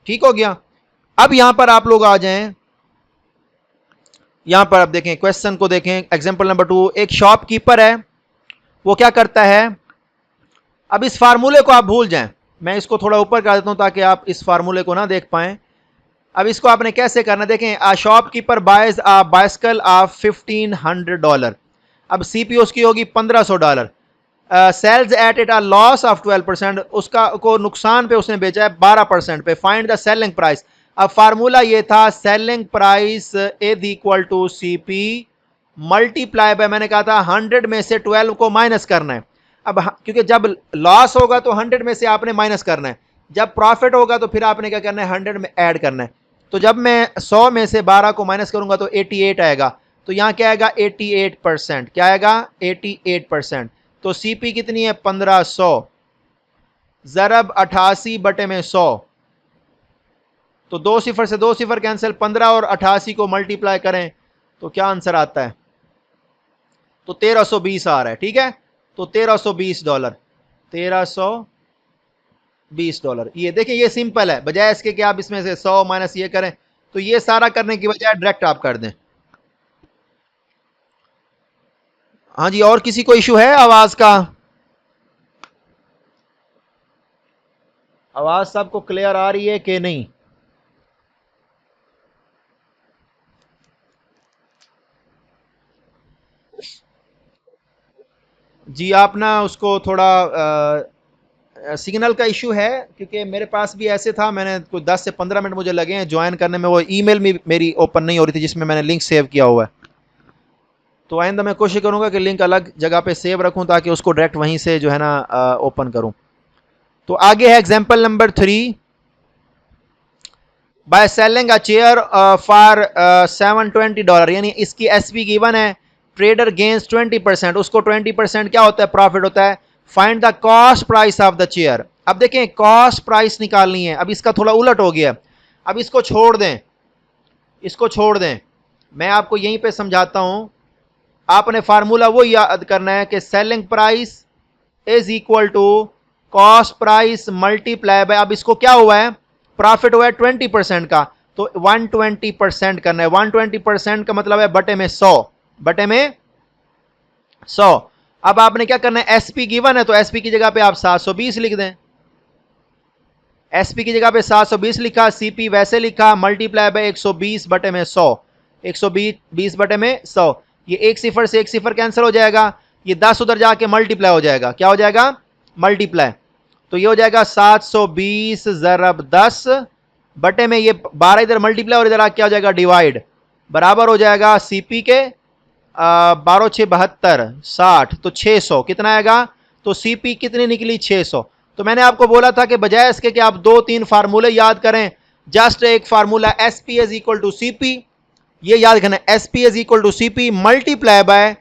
ठीक हो गया। अब यहां पर आप लोग आ जाएं, यहां पर आप देखें क्वेश्चन को देखें, एग्जांपल नंबर 2। एक शॉपकीपर है, वो क्या करता है, अब इस फार्मूले को आप भूल जाएं, मैं इसको थोड़ा ऊपर कर देता हूं ताकि आप इस फार्मूले को ना देख पाएं। अब इसको आपने कैसे करना, देखें a shopkeeper buys a bicycle of $1,500। अब सीपी उसकी होगी $1,500। Sells at it a loss of 12%, उसका को नुकसान पे उसने बेचा है 12% पे। Find the selling price. अब फार्मूला ये था selling price is equal to CP multiply by, मैंने कहा था 100 में से 12 को माइनस करना है। अब क्योंकि जब लॉस होगा तो 100 में से आपने माइनस करना है, जब प्रॉफिट होगा तो फिर आपने क्या करना है 100 में ऐड करना है। तो जब मैं 100 में से 12 को माइनस करूंगा तो 88 आएगा, तो यहां क्या आएगा 88%, क्या आएगा 88%। तो सीपी कितनी है 1500 ज़रब 88 बटे में 100, तो 2 सिफर से 2 सिफर कैंसिल, 15 और 88 को मल्टीप्लाई करें तो क्या आंसर आता है, तो 1320 आ रहा है। ठीक है, तो $1320, $1320। ये देखिए ये सिंपल है, बजाय इसके कि आप इसमें से 100 माइनस ये करें, तो ये सारा करने की बजाय डायरेक्ट आप कर दें। हाँ जी, और किसी को इशू है आवाज का? आवाज सबको क्लियर आ रही है कि नहीं? जी आप ना उसको थोड़ा सिग्नल का इशू है, क्योंकि मेरे पास भी ऐसे था, मैंने कुछ 10 से 15 मिनट मुझे लगे हैं ज्वाइन करने में, वो ईमेल में मेरी ओपन नहीं हो रही थी जिसमें मैंने लिंक सेव किया हुआ है। तो आइंदा मैं कोशिश करूंगा कि लिंक अलग जगह पे सेव रखूं ताकि उसको डायरेक्ट वहीं से जो है ना ओपन करूं। तो आगे है example number 3। By selling a chair for $720, यानी इसकी एसपी गिवन है, ट्रेडर गेन्स 20%, उसको 20% क्या होता है प्रॉफिट होता है। Find the cost price of the chair. अब देखें कॉस्ट प्राइस निकालनी है, अब इसका थोड़ा उलट हो गया। अब इसको छोड़ दें, इसको छोड़ दें, मैं आपको यहीं पे समझाता हूं। आपने फार्मूला वो याद करना है कि selling price is equal to cost price multiply by, अब इसको क्या हुआ है प्रॉफिट हुआ है 20% का, तो 120% करना है। 120% का मतलब है बटे में 100, बटे में 100। अब आपने क्या करना है, एसपी गिवन है तो एसपी की जगह पे आप 720 लिख दें। एसपी की जगह पे 720 लिखा, सीपी वैसे लिखा, मल्टीप्लाई बाय 120 बटे में 100, 120 बटे में 100। ये एक सिफर से एक सिफर कैंसिल हो जाएगा, ये 10 उधर जाके मल्टीप्लाई हो जाएगा, क्या हो जाएगा, मल्टीप्लाई। तो ये हो जाएगा 720 ज़रब 10 बटे में ये 12 इधर मल्टीप्लाई और इधर आ क्या हो जाएगा, डिवाइड, बराबर हो जाएगा सीपी के 12 6 72 60, तो 600 कितना आएगा, तो सीपी कितनी निकली 600। तो मैंने आपको बोला था कि बजाय इसके कि आप 2-3 फार्मूले याद करें, जस्ट एक formula S P is equal to C P, ये याद करना, S P is equal to C P multiply by,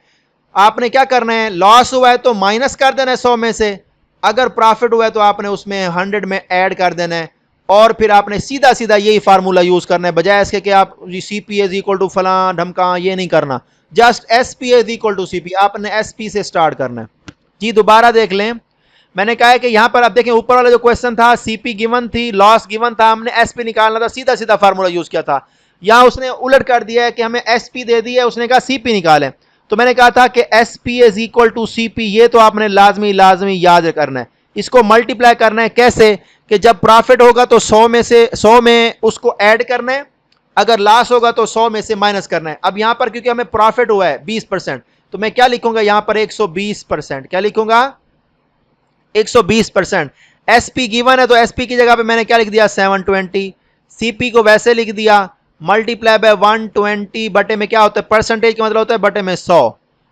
आपने क्या करना है, लॉस हुआ है तो माइनस कर देना है 100 में से, अगर प्रॉफिट हुआ है तो आपने उसमें 100 में ऐड कर देना है, और फिर आपने सीधा सीधा यही फार्मूला यूज करना है, बजाय इसके कि आप C P is equal to फला ढमका, ये नहीं करना, just S P is equal to C P, आपने एस पी से स्टार्ट करना है। जी दोबारा देख लें, मैंने कहा है कि यहां पर आप देखें ऊपर वाला जो क्वेश्चन था सीपी गिवन थी, लॉस गिवन था, हमने एसपी निकालना था, सीधा सीधा फार्मूला यूज किया था। यहां उसने उलट कर दिया है कि हमें एसपी दे दी है, उसने कहा सीपी निकालें, तो मैंने कहा था कि SP is equal to CP, ये तो आपने लाजमी याद करना है। इसको मल्टीप्लाई करना है कैसे, कि जब प्रॉफिट होगा तो 100 में से 100 में उसको ऐड करना है, अगर लॉस होगा तो 100 में से माइनस करना है। अब यहां पर क्योंकि हमें प्रॉफिट हुआ है 20%, तो मैं क्या लिखूंगा यहां पर 120%, क्या लिखूंगा 120%। एसपी गिवन है तो एसपी की जगह पे मैंने क्या लिख दिया 720, सीपी को वैसे लिख दिया, मल्टीप्लाई बाय 120 बटे में क्या होता है, परसेंटेज का मतलब होता है बटे में 100,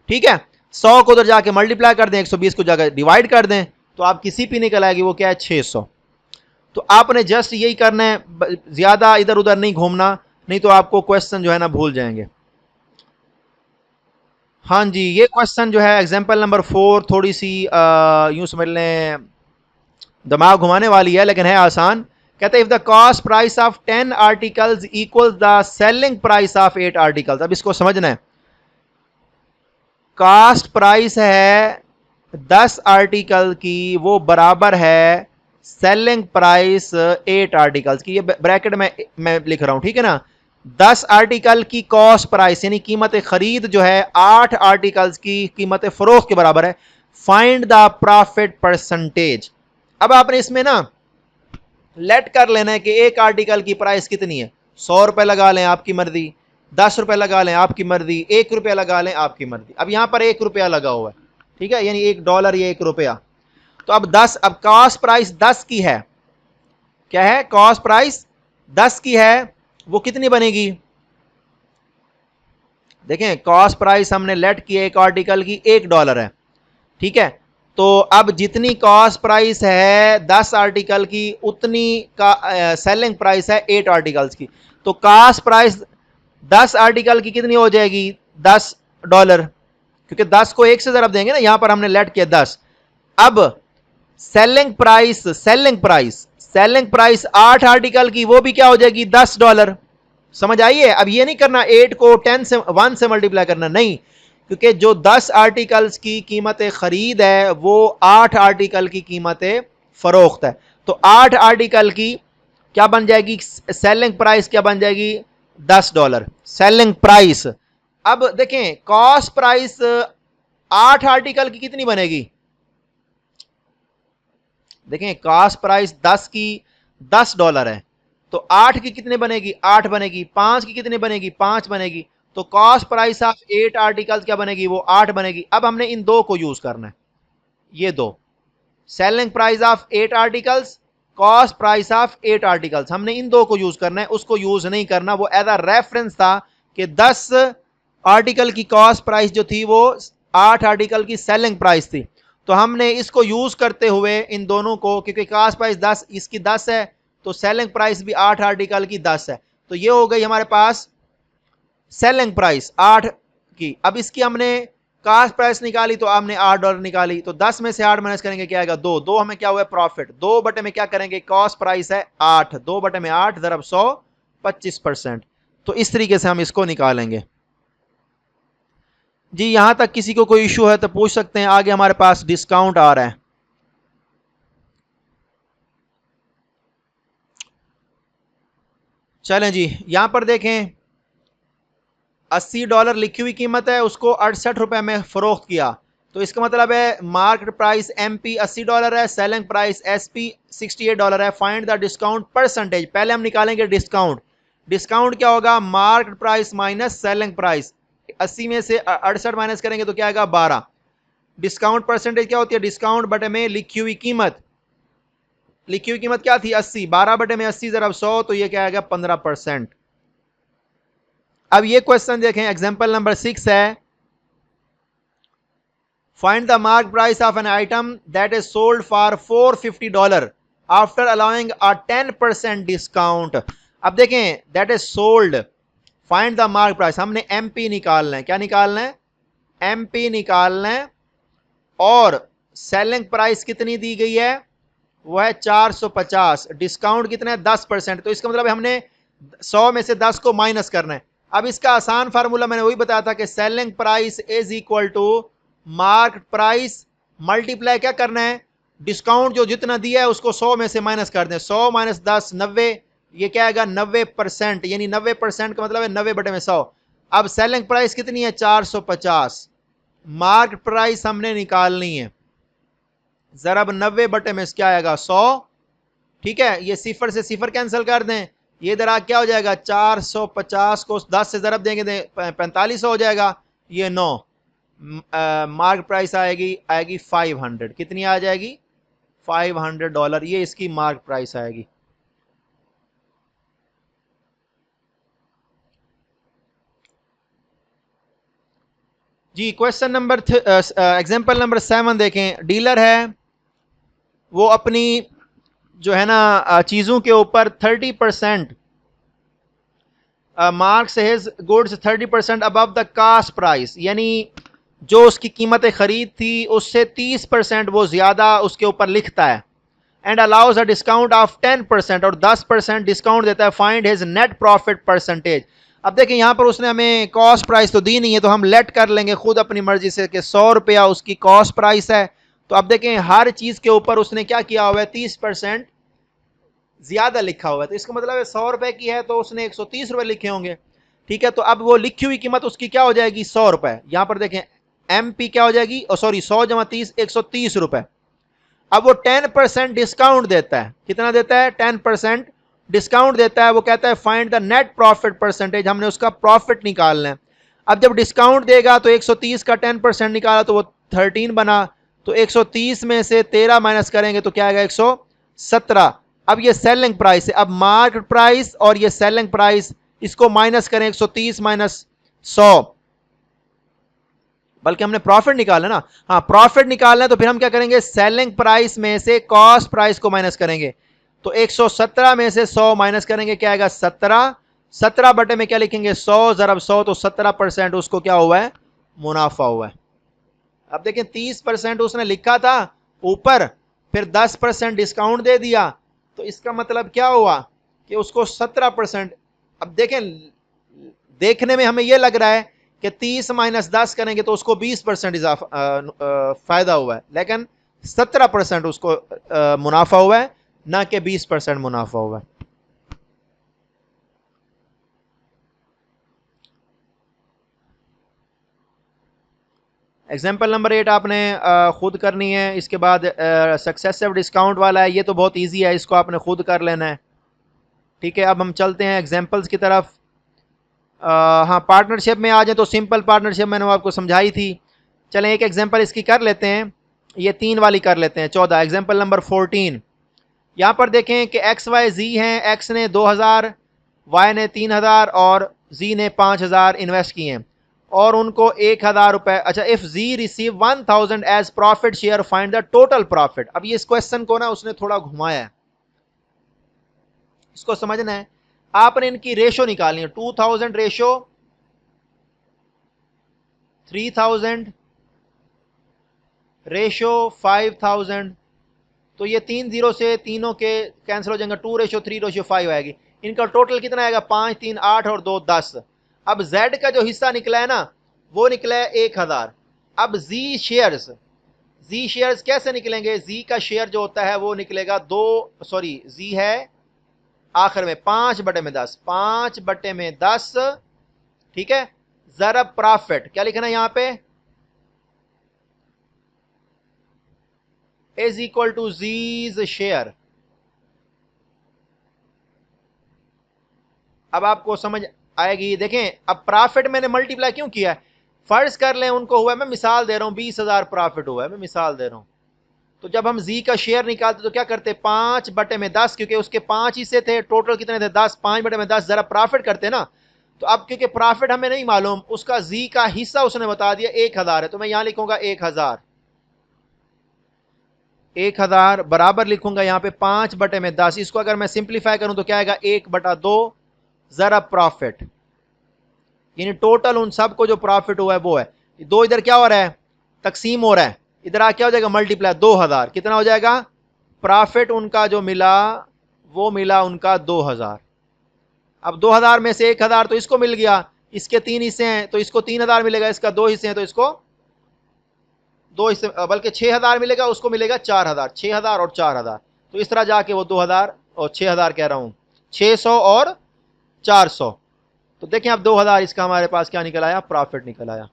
ठीक है, 100 को उधर जाके मल्टीप्लाई कर दें, 120 को जाकर डिवाइड कर दें, तो आपकी सीपी निकल आएगी, वो क्या है 600। तो आपने जस्ट यही करना है, ज्यादा इधर उधर नहीं घूमना, नहीं तो आपको क्वेश्चन जो है ना भूल जाएंगे। हाँ जी, ये क्वेश्चन जो है एग्जाम्पल नंबर 4 थोड़ी सी यूं समझ लें दिमाग घुमाने वाली है, लेकिन है आसान। कहते हैं if the cost price of 10 articles equals the selling price of 8 articles. अब इसको समझना है, कॉस्ट प्राइस है 10 आर्टिकल की, वो बराबर है सेलिंग प्राइस 8 आर्टिकल्स की, ये ब्रैकेट में मैं लिख रहा हूं, ठीक है ना। 10 आर्टिकल की कॉस्ट प्राइस यानी कीमत खरीद जो है 8 आर्टिकल्स की कीमत फरोख्त के बराबर है, फाइंड द प्रॉफिट परसेंटेज। अब आपने इसमें ना लेट कर लेना है कि एक आर्टिकल की प्राइस कितनी है, 100 रुपए लगा लें आपकी मर्जी, 10 रुपए लगा लें आपकी मर्जी, 1 रुपया लगा लें आपकी मर्जी। अब यहां पर 1 रुपया लगा हुआ है, ठीक है, यानी $1 या 1 रुपया। तो अब 10, अब कॉस्ट प्राइस 10 की है, क्या है, कॉस्ट प्राइस 10 की है, वो कितनी बनेगी, देखें कॉस्ट प्राइस हमने लेट की एक आर्टिकल की $1 है, ठीक है। तो अब जितनी कॉस्ट प्राइस है 10 आर्टिकल की, उतनी का सेलिंग प्राइस है 8 आर्टिकल्स की। तो कॉस्ट प्राइस 10 आर्टिकल की कितनी हो जाएगी, $10, क्योंकि 10 को 1 से ज़रब देंगे ना, यहां पर हमने लेट किया 10। अब सेलिंग प्राइस 8 आर्टिकल की, वो भी क्या हो जाएगी $10। समझ आइए, अब ये नहीं करना 8 को 1 से मल्टीप्लाई करना, नहीं, क्योंकि जो 10 आर्टिकल्स की कीमत खरीद है वो 8 आर्टिकल की कीमत फरोख्त है। तो 8 आर्टिकल की क्या बन जाएगी, सेलिंग प्राइस क्या बन जाएगी, $10 सेलिंग प्राइस। अब देखें कॉस्ट प्राइस 8 आर्टिकल की कितनी बनेगी, देखें कॉस्ट प्राइस 10 की $10 है, तो 8 की कितने बनेगी, 8 बनेगी, 5 की कितने बनेगी, 5 बनेगी, तो कॉस्ट प्राइस ऑफ 8 आर्टिकल्स क्या बनेगी, वो 8 बनेगी। अब हमने इन दो को यूज करना है, ये दो, selling price of 8 articles, cost price of 8 articles, हमने इन दो को यूज करना है, उसको यूज नहीं करना, वो एज अ रेफरेंस था कि 10 आर्टिकल की कॉस्ट प्राइस जो थी वो 8 आर्टिकल की सेलिंग प्राइस थी। तो हमने इसको यूज करते हुए इन दोनों को, क्योंकि कॉस्ट प्राइस 10 इसकी 10 है, तो सेलिंग प्राइस भी 8 आर्टिकल की 10 है, तो ये हो गई हमारे पास सेलिंग प्राइस 8 की। अब इसकी हमने कॉस्ट प्राइस निकाली तो हमने $8 निकाली, तो 10 में से 8 माइनस करेंगे क्या आएगा 2, 2 हमें क्या हुआ प्रॉफिट, 2 बटे में क्या करेंगे, कॉस्ट प्राइस है 8, 2 बटे में 8 ज़रब 100 25%। तो इस तरीके से हम इसको निकालेंगे। जी यहां तक किसी को कोई इशू है तो पूछ सकते हैं, आगे हमारे पास डिस्काउंट आ रहा है। चलें जी, यहां पर देखें $80 लिखी हुई कीमत है, उसको 68 रुपए में फरोख्त किया, तो इसका मतलब है मार्केट प्राइस MP $80 है, सेलिंग प्राइस SP $68 है। Find the discount percentage. पहले हम निकालेंगे डिस्काउंट। डिस्काउंट क्या होगा? Market price minus selling price. 80 में से 68 माइनस करेंगे तो क्या आएगा? 12। डिस्काउंट परसेंटेज क्या होती है? डिस्काउंट बटे में लिखी हुई कीमत। लिखी हुई कीमत क्या थी? 80। 12 बटे में 80 ज़रब 100, तो ये क्या आएगा? 15%। अब ये क्वेश्चन देखें, एग्जांपल नंबर 6 है। Find the mark price of an item that is sold for $450 after allowing a 10% discount. अब देखें, that is sold. Find the mark price, हमने MP निकालना है। क्या निकालना है? MP निकालना है। और सेलिंग प्राइस कितनी दी गई है? वो है 450। डिस्काउंट कितना है? 10%। तो इसका मतलब है हमने 100 में से 10 को माइनस करना है। अब इसका आसान फार्मूला मैंने वही बताया था कि selling price is equal to market price multiply क्या करना है? डिस्काउंट जो जितना दिया है उसको 100 में से माइनस कर दें। 100 माइनस 10 90। ये क्या आएगा? 90%। यानी 90% का मतलब है 90 बटे में 100। अब सेलिंग प्राइस कितनी है? 450। मार्केट प्राइस हमने निकालनी है। जरब 90 बटे में क्या आएगा? 100। ठीक है, ये सिफर से सिफर कैंसिल कर दें। ये दरा क्या हो जाएगा? 450 को 10 से जरब देंगे 4500 हो जाएगा। ये 9। मार्क प्राइस आएगी 500। कितनी आ जाएगी? $500। ये इसकी मार्क प्राइस आएगी। जी, क्वेश्चन नंबर एग्जांपल नंबर 7 देखें। डीलर है, वो अपनी जो है ना चीजों के ऊपर 30% marks his goods 30% above the cost price. यानी जो उसकी कीमत खरीद थी उससे 30% वो ज्यादा उसके ऊपर लिखता है। And allows a discount of 10% और 10% डिस्काउंट देता है। Find his net profit percentage. अब देखिए, यहां पर उसने हमें कॉस्ट प्राइस तो दी नहीं है, तो हम लेट कर लेंगे खुद अपनी मर्जी से कि 100 रुपया उसकी कॉस्ट प्राइस है। तो अब देखें, हर चीज के ऊपर उसने क्या किया हुआ है? 30% ज्यादा लिखा हुआ है। तो इसका मतलब है 100 रुपए की है तो उसने 130 रुपए लिखे होंगे। ठीक है, तो अब वो लिखी हुई कीमत उसकी क्या हो जाएगी? 100 रुपए। यहां पर देखें, MP क्या हो जाएगी? सॉरी, 100 जमा 30 130 रुपए। अब वो 10% डिस्काउंट देता है। कितना देता है? 10% डिस्काउंट देता है। वो कहता है find the net profit percentage. हमने उसका प्रॉफिट निकालना है। अब जब डिस्काउंट देगा तो 130 का 10% निकाला तो वो 13 बना। तो 130 में से 13 माइनस करेंगे तो क्या आएगा? 117। अब ये सेलिंग प्राइस है। अब मार्केट प्राइस और ये सेलिंग प्राइस, इसको माइनस करें। 130 माइनस 100, बल्कि हमने प्रॉफिट निकालना ना। हाँ, प्रॉफिट निकालना है तो फिर हम क्या करेंगे? सेलिंग प्राइस में से कॉस्ट प्राइस को माइनस करेंगे। तो 117 में से 100 माइनस करेंगे, क्या आएगा? 17। 17 बटे में क्या लिखेंगे? 100 ज़रब 100, तो 17% उसको क्या हुआ है? मुनाफा हुआ है। अब देखें, 30% उसने लिखा था ऊपर, फिर 10% डिस्काउंट दे दिया। तो इसका मतलब क्या हुआ कि उसको 17%। अब देखें, देखने में हमें यह लग रहा है कि 30 माइनस 10 करेंगे तो उसको 20% फायदा हुआ है, लेकिन 17% उसको मुनाफा हुआ है, ना कि 20% मुनाफा हुआ है। एग्जाम्पल नंबर 8 आपने खुद करनी है। इसके बाद सक्सेसिव डिस्काउंट वाला है, ये तो बहुत इजी है, इसको आपने खुद कर लेना है। ठीक है, अब हम चलते हैं एग्जाम्पल्स की तरफ। हाँ, पार्टनरशिप में आ जाए तो सिंपल पार्टनरशिप मैंने आपको समझाई थी। चलें एक एग्जाम्पल इसकी कर लेते हैं। ये 3 वाली कर लेते हैं। 14, एग्जाम्पल नंबर 14। यहाँ पर देखें कि एक्स वाई जी हैं। एक्स ने 2000, वाई ने 3000 और जी ने 5000 इन्वेस्ट किए हैं और उनको 1000 रुपए। अच्छा, if G receive 1000 as profit share, find the total profit. अब ये इस क्वेश्चन को ना उसने थोड़ा घुमाया है, इसको समझना है। आपने इनकी रेशो निकालनी है। 2000 रेशो 3000 रेशो 5000। तो ये 3 जीरो से तीनों के कैंसिल हो जाएंगे। 2:3:5 आएगी। इनका टोटल कितना आएगा? 5 3 8 और 2 10। अब Z का जो हिस्सा निकला है ना, वो निकला है 1000। अब जी शेयर्स कैसे निकलेंगे? जी का शेयर जो होता है वो निकलेगा जी है आखिर में 5/10। 5/10। ठीक है, जरा प्रॉफिट क्या लिखना है यहां पे? Is equal to G's share. अब आपको समझ आएगी। देखें, अब प्रॉफिट मैंने मल्टीप्लाई क्यों किया है? फर्ज कर लें उनको हुआ है, मैं मिसाल दे रहा हूं 20,000 प्रॉफिट हुआ है, मैं मिसाल दे रहा हूं। तो जब हम जी का शेयर निकालते तो क्या करते? 5/10, क्योंकि उसके 5 हिस्से थे, टोटल कितने थे? 10। 5/10 जरा प्रॉफिट करते ना। तो अब क्योंकि प्रॉफिट हमें नहीं मालूम, उसका जी का हिस्सा उसने बता दिया 1,000 है, तो मैं यहां लिखूंगा 1,000। 1,000 बराबर लिखूंगा यहां पे 5/10। इसको अगर मैं सिंप्लीफाई करूं तो क्या आएगा? 1/2 जरा प्रॉफिट, यानी टोटल उन सबको जो प्रॉफिट हुआ है वो है। दो इधर क्या हो रहा है? तकसीम हो रहा है। इधर आ क्या हो जाएगा? मल्टीप्लाई। 2,000 कितना हो जाएगा? प्रॉफिट उनका जो मिला वो मिला उनका 2,000। अब 2,000 में से 1,000 तो इसको मिल गया, इसके 3 हिस्से हैं तो इसको 3,000 मिलेगा, इसका 2 हिस्से हैं तो इसको 2 हिस्से, बल्कि 6,000 मिलेगा, उसको मिलेगा 4,000। 6,000 और 4,000, तो इस तरह जाके वो 2,000 और 6,000 कह रहा हूं, 600 और 400। तो देखें अब 2,000 इसका हमारे पास क्या निकल आया? प्रॉफिट निकल आया।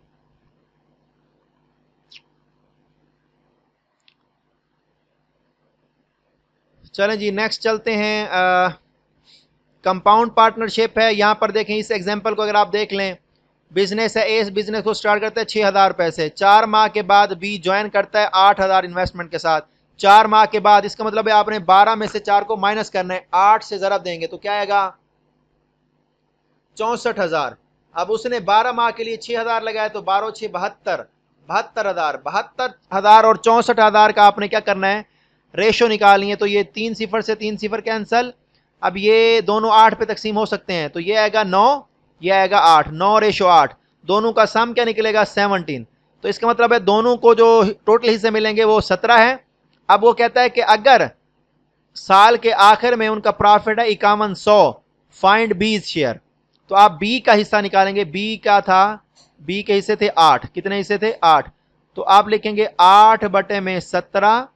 चलें जी, नेक्स्ट चलते हैं। कंपाउंड पार्टनरशिप है। यहां पर देखें इस एग्जांपल को अगर आप देख लें, बिजनेस है, ए बिजनेस को स्टार्ट करता है 6,000 रुपए से। 4 माह के बाद बी ज्वाइन करता है 8,000 इन्वेस्टमेंट के साथ। 4 माह के बाद, इसका मतलब है आपने 12 में से 4 को माइनस करना है, 8 से जरा देंगे तो क्या आएगा? 64,000। अब उसने 12 माह के लिए 6,000 लगाया, तो 12 6 72, 72,000। 72,000 और 64,000 का आपने क्या करना है? रेशो निकालनी है। तो ये 3 सिफर से 3 सिफर कैंसल। अब ये दोनों 8 पे तकसीम हो सकते हैं, तो ये आएगा 9, ये आएगा 8। 9/8, दोनों का सम क्या निकलेगा? 17। तो इसका मतलब है दोनों को जो टोटल हिस्से मिलेंगे वो 17 है। अब वो कहता है कि अगर साल के आखिर में उनका प्रॉफिट है 5100, फाइंड बी शेयर। तो आप बी का हिस्सा निकालेंगे। बी क्या था? बी के हिस्से थे 8। कितने हिस्से थे? 8। तो आप लिखेंगे 8/17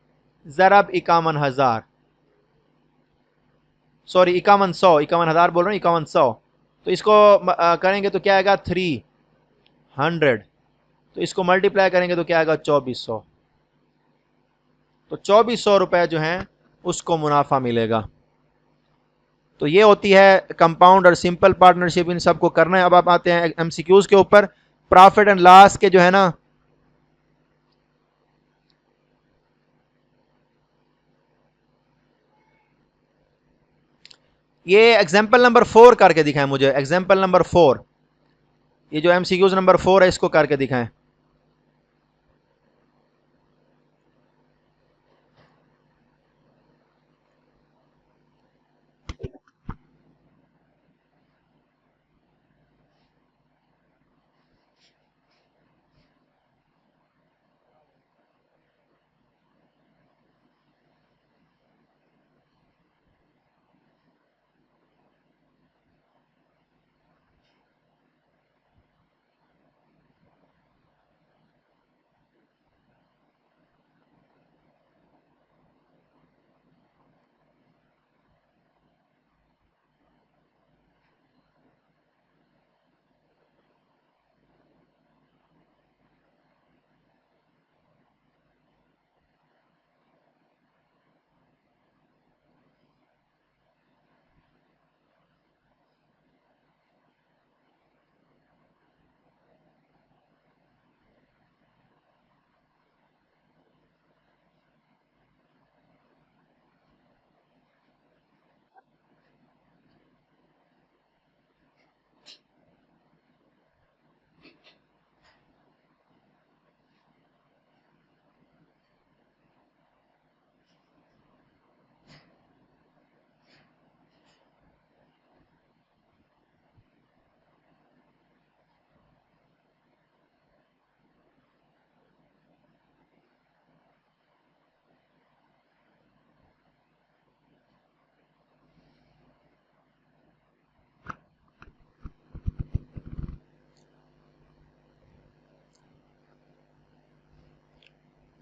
जरब 51,000, सॉरी 5100, 51,000 बोल रहे हैं, 5100। तो इसको करेंगे तो क्या आएगा? 300। तो इसको मल्टीप्लाई करेंगे तो क्या आएगा? 2400। तो 2400 रुपए जो हैं उसको मुनाफा मिलेगा। तो ये होती है कंपाउंड और सिंपल पार्टनरशिप। इन सबको करना है। अब आप आते हैं एमसीक्यूज के ऊपर। प्रॉफिट एंड लॉस के जो है ना, ये एग्जाम्पल नंबर 4 करके दिखाएं मुझे। एग्जाम्पल नंबर 4, ये जो एमसीक्यूज नंबर 4 है इसको करके दिखाएं।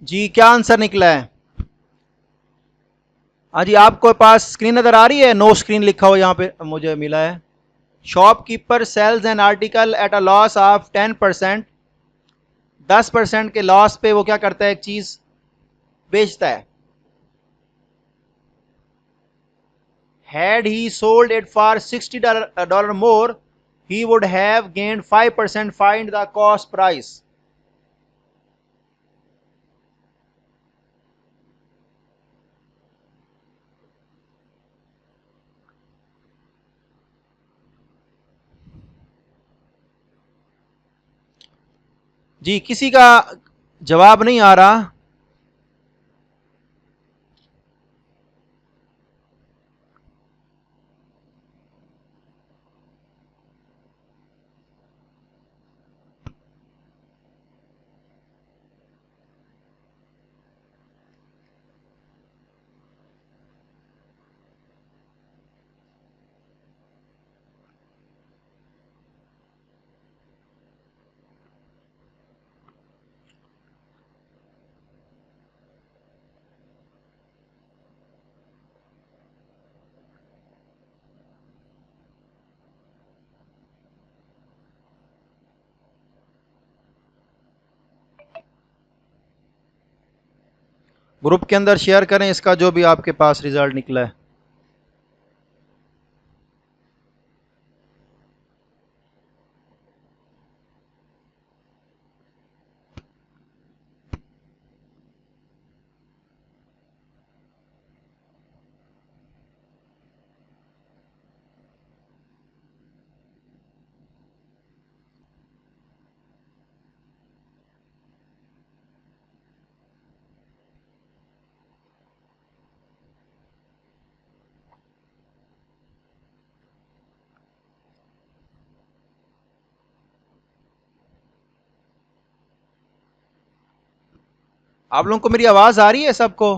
जी क्या आंसर निकला है? हाँ जी, आपको पास स्क्रीन नजर आ रही है? नो स्क्रीन लिखा हो यहाँ पे मुझे मिला है। Shopkeeper sells an article at a loss of 10%। 10% के लॉस पे वो क्या करता है? एक चीज बेचता है। Had he sold it for $60 more, he would have gained 5%. Find the cost price. जी किसी का जवाब नहीं आ रहा। ग्रुप के अंदर शेयर करें इसका जो भी आपके पास रिजल्ट निकला है। आप लोगों को मेरी आवाज आ रही है सबको?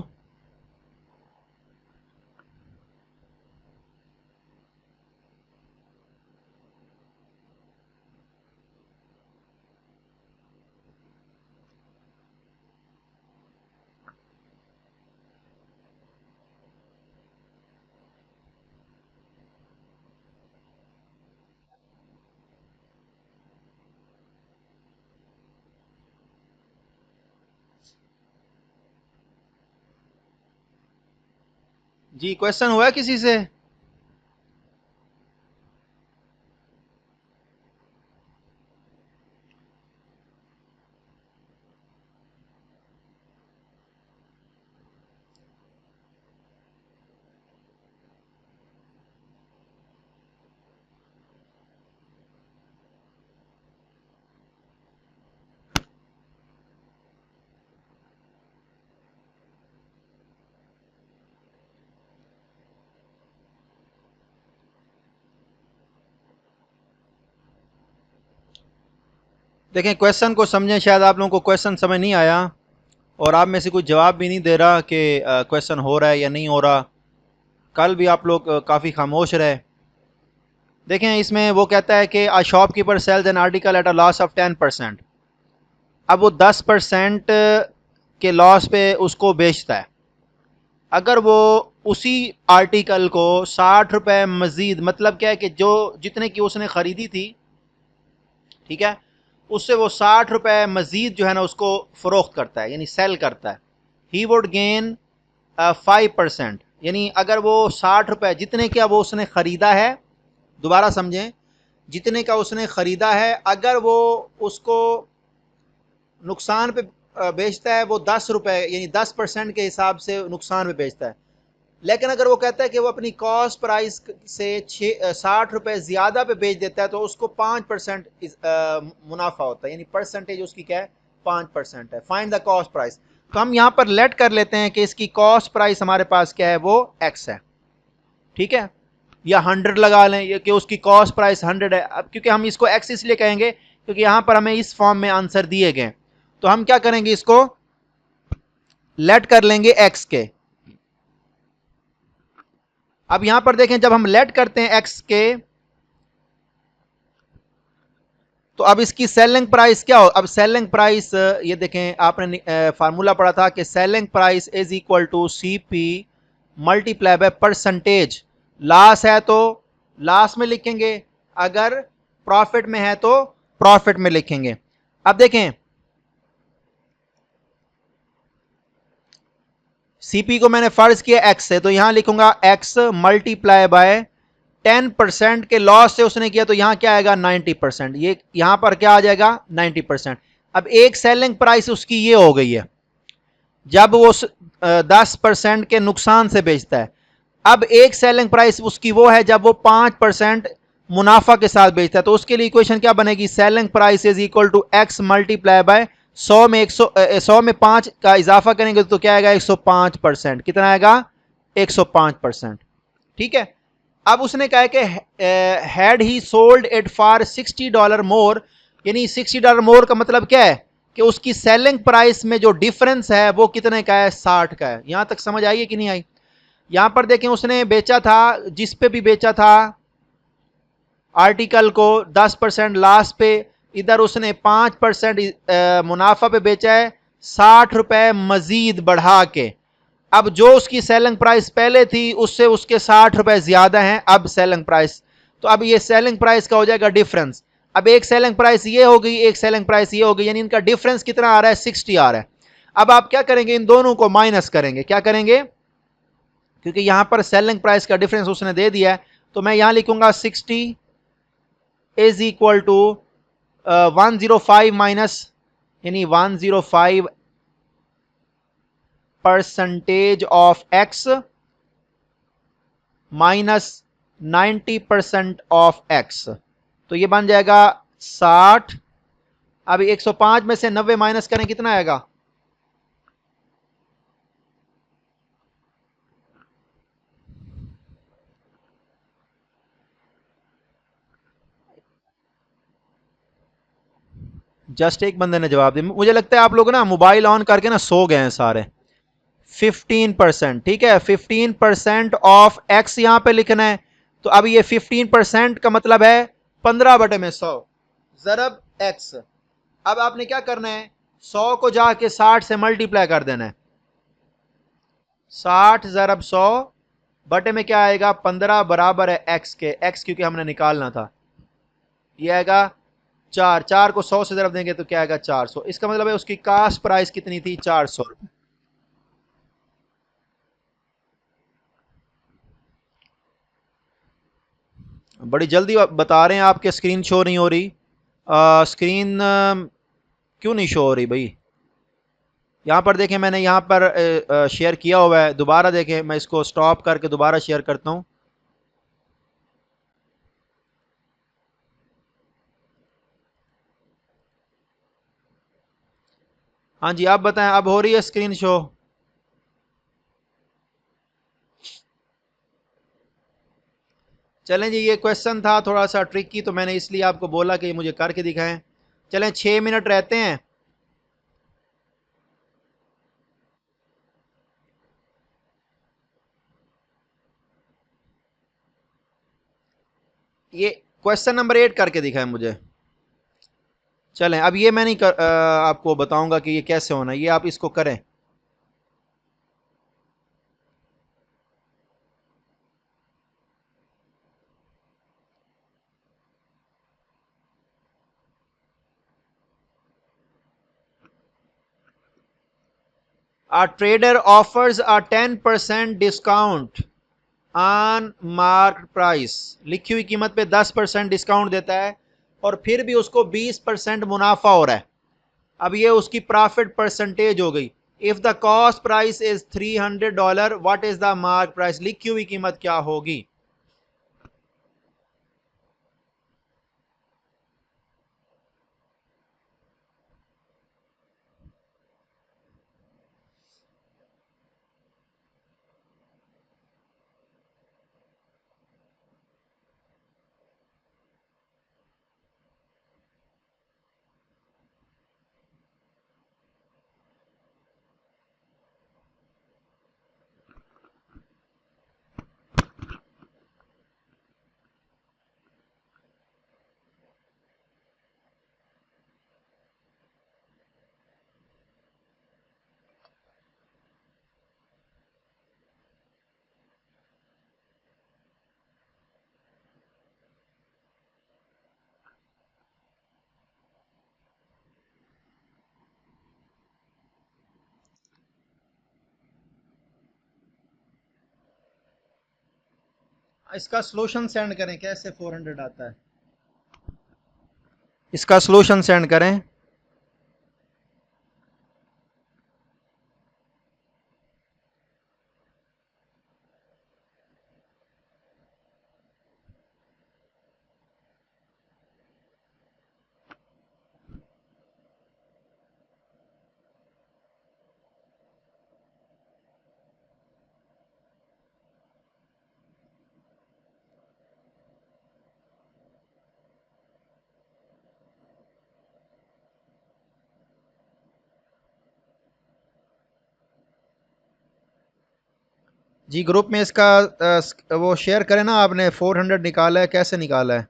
जी क्वेश्चन हुआ है किसी से? देखें क्वेश्चन को समझें, शायद आप लोगों को क्वेश्चन समझ नहीं आया और आप में से कोई जवाब भी नहीं दे रहा कि क्वेश्चन हो रहा है या नहीं हो रहा। कल भी आप लोग काफ़ी खामोश रहे। देखें इसमें वो कहता है कि a shopkeeper sells an article at a loss of 10%। अब वो 10% के लॉस पे उसको बेचता है। अगर वो उसी आर्टिकल को 60 रुपए मजीद, मतलब क्या है कि जो जितने की उसने खरीदी थी, ठीक है, उससे वो 60 रुपए मजीद जो है ना उसको फरोख्त करता है, यानी सेल करता है। He would gain 5%। यानी अगर वो 60 रुपए जितने का वो उसने खरीदा है, दोबारा समझें, जितने का उसने खरीदा है, अगर वो उसको नुकसान पे बेचता है, वो 10 रुपए यानी 10% के हिसाब से नुकसान पे बेचता है। लेकिन अगर वो कहता है कि वो अपनी कॉस्ट प्राइस से 60 रुपए ज्यादा पे बेच देता है, तो उसको 5% मुनाफा होता है, यानी परसेंटेज उसकी क्या है, 5% है। Find the cost price. तो हम यहां पर लेट कर लेते हैं कि इसकी कॉस्ट प्राइस हमारे पास क्या है, वो एक्स है, ठीक है, या 100 लगा लें, ये कि उसकी कॉस्ट प्राइस 100 है। अब क्योंकि हम इसको एक्स इसलिए कहेंगे क्योंकि यहां पर हमें इस फॉर्म में आंसर दिए गए, तो हम क्या करेंगे, इसको लेट कर लेंगे एक्स के। अब यहां पर देखें, जब हम लेट करते हैं एक्स के, तो अब इसकी सेलिंग प्राइस क्या हो, अब सेलिंग प्राइस ये देखें, आपने फार्मूला पढ़ा था कि selling price is equal to C P multiply by percentage. Loss है तो लॉस में लिखेंगे, अगर प्रॉफिट में है तो प्रॉफिट में लिखेंगे। अब देखें सीपी को मैंने फर्ज किया एक्स से, तो यहां लिखूंगा एक्स मल्टीप्लाई बाय 10% के लॉस से उसने किया, तो यहां क्या आएगा 90%। ये यहां पर क्या आ जाएगा 90%। अब एक सेलिंग प्राइस उसकी ये हो गई है जब वो 10% के नुकसान से बेचता है। अब एक सेलिंग प्राइस उसकी वो है जब वो 5% मुनाफा के साथ बेचता है। तो उसके लिए इक्वेशन क्या बनेगी, selling price is equal to X multiply by 100 में 100 में 5 का इजाफा करेंगे तो क्या आएगा 105%। कितना आएगा 105%। ठीक है। अब उसने कहा कि had he sold it for $60 मोर, यानी $60 मोर का मतलब क्या है कि उसकी सेलिंग प्राइस में जो डिफरेंस है वो कितने का है 60 का है। यहां तक समझ आई है कि नहीं आई। यहां पर देखें उसने बेचा था, जिस पे भी बेचा था आर्टिकल को 10% लॉस पे, इधर उसने 5% मुनाफा पे बेचा है 60 रुपए मजीद बढ़ा के। अब जो उसकी सेलिंग प्राइस पहले थी उससे उसके 60 रुपए ज्यादा हैं अब सेलिंग प्राइस। तो अब ये सेलिंग प्राइस का हो जाएगा डिफरेंस। अब एक सेलिंग प्राइस ये हो गई, एक सेलिंग प्राइस ये हो गई, यानी इनका डिफरेंस कितना आ रहा है 60 आ रहा है। अब आप क्या करेंगे, इन दोनों को माइनस करेंगे। क्या करेंगे, क्योंकि यहां पर सेलिंग प्राइस का डिफरेंस उसने दे दिया है, तो मैं यहां लिखूंगा 60 इज इक्वल टू 105 माइनस, यानी 105 percentage of x minus 90% of x, तो ये बन जाएगा 60। अब 105 में से 90 माइनस करें कितना आएगा, जस्ट एक बंदे ने जवाब दिया। मुझे लगता है आप लोग ना मोबाइल ऑन करके ना सो गए हैं सारे। 15%, ठीक है, 15% ऑफ एक्स यहां पे लिखना है। तो अब ये 15% का मतलब है 15/100 जरब एक्स। अब आपने क्या करना है, 100 को जाके 60 से मल्टीप्लाई कर देना है। 60 जरब 100 बटे में क्या आएगा 15 बराबर है एक्स के, एक्स क्योंकि हमने निकालना था। ये आएगा 4, 4 को 100 से जरब देंगे तो क्या आएगा 400। इसका मतलब है उसकी कास्ट प्राइस कितनी थी 400। बड़ी जल्दी बता रहे हैं, आपके स्क्रीन शो नहीं हो रही। स्क्रीन क्यों नहीं शो हो रही भाई। यहाँ पर देखें मैंने यहाँ पर शेयर किया हुआ है, दोबारा देखें, मैं इसको स्टॉप करके दोबारा शेयर करता हूँ। हाँ जी आप बताएं, अब हो रही है स्क्रीन शो। चलें जी, ये क्वेश्चन था थोड़ा सा ट्रिकी, तो मैंने इसलिए आपको बोला कि मुझे करके दिखाएं। चलें 6 मिनट रहते हैं। ये क्वेश्चन नंबर 8 करके दिखाएं मुझे। चलें अब ये मैं नहीं आपको बताऊंगा कि ये कैसे होना है, ये आप इसको करें। A trader offers a 10% discount on mark price, लिखी हुई कीमत पे 10% डिस्काउंट देता है और फिर भी उसको 20% मुनाफा हो रहा है। अब ये उसकी प्रॉफिट परसेंटेज हो गई। If the cost price is $300, what is the mark price, लिखी हुई कीमत क्या होगी। इसका सॉल्यूशन सेंड करें, कैसे 400 आता है, इसका सॉल्यूशन सेंड करें। जी ग्रुप में इसका वो शेयर करें ना, आपने 400 निकाला है, कैसे निकाला है।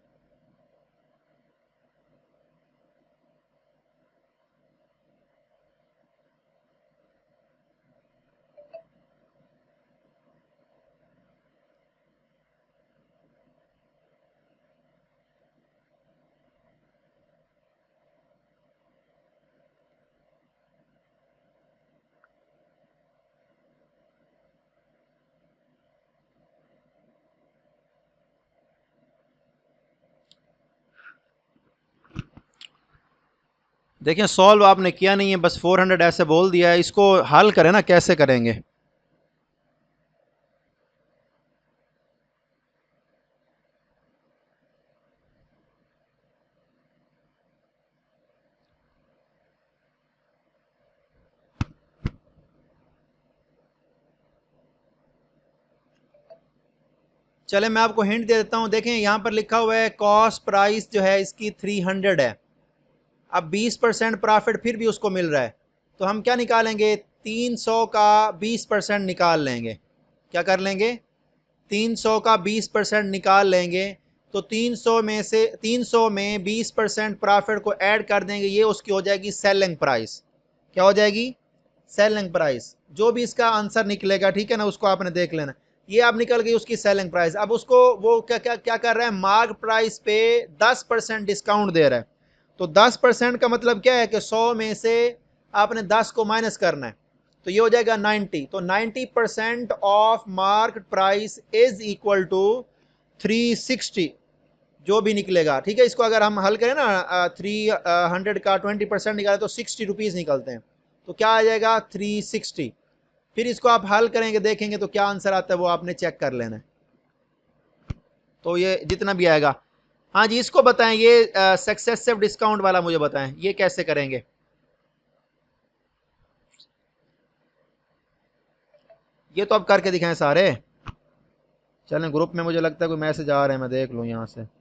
देखिए सॉल्व आपने किया नहीं है, बस 400 ऐसे बोल दिया है। इसको हल करें ना, कैसे करेंगे। चले मैं आपको हिंट दे देता हूं। देखें यहां पर लिखा हुआ है कॉस्ट प्राइस जो है इसकी 300 है। अब 20% प्रॉफिट फिर भी उसको मिल रहा है, तो हम क्या निकालेंगे, 300 का 20% निकाल लेंगे। क्या कर लेंगे, 300 का 20% निकाल लेंगे। तो 300 में से 300 में 20% प्रॉफिट को ऐड कर देंगे, ये उसकी हो जाएगी सेलिंग प्राइस। क्या हो जाएगी, सेलिंग प्राइस। जो भी इसका आंसर निकलेगा, ठीक है ना, उसको आपने देख लेना। ये अब निकल गई उसकी सेलिंग प्राइस। अब उसको वो क्या क्या क्या कर रहा है, मार्क प्राइस पे 10% डिस्काउंट दे रहा है। तो 10% का मतलब क्या है कि 100 में से आपने 10 को माइनस करना है, तो ये हो जाएगा 90। तो 90% of mark price is equal to 360, जो भी निकलेगा। ठीक है, इसको अगर हम हल करें ना, 300 का 20% निकाले तो 60 रुपीज निकलते हैं। तो क्या आ जाएगा, 360। फिर इसको आप हल करेंगे, देखेंगे तो क्या आंसर आता है वो आपने चेक कर लेना है। तो ये जितना भी आएगा। हाँ जी, इसको बताएं, ये सक्सेसिव डिस्काउंट वाला मुझे बताएं, ये कैसे करेंगे। ये तो अब करके दिखाएं सारे। चलें ग्रुप में मुझे लगता है कोई मैसेज आ रहे हैं, मैं देख लूँ यहाँ से।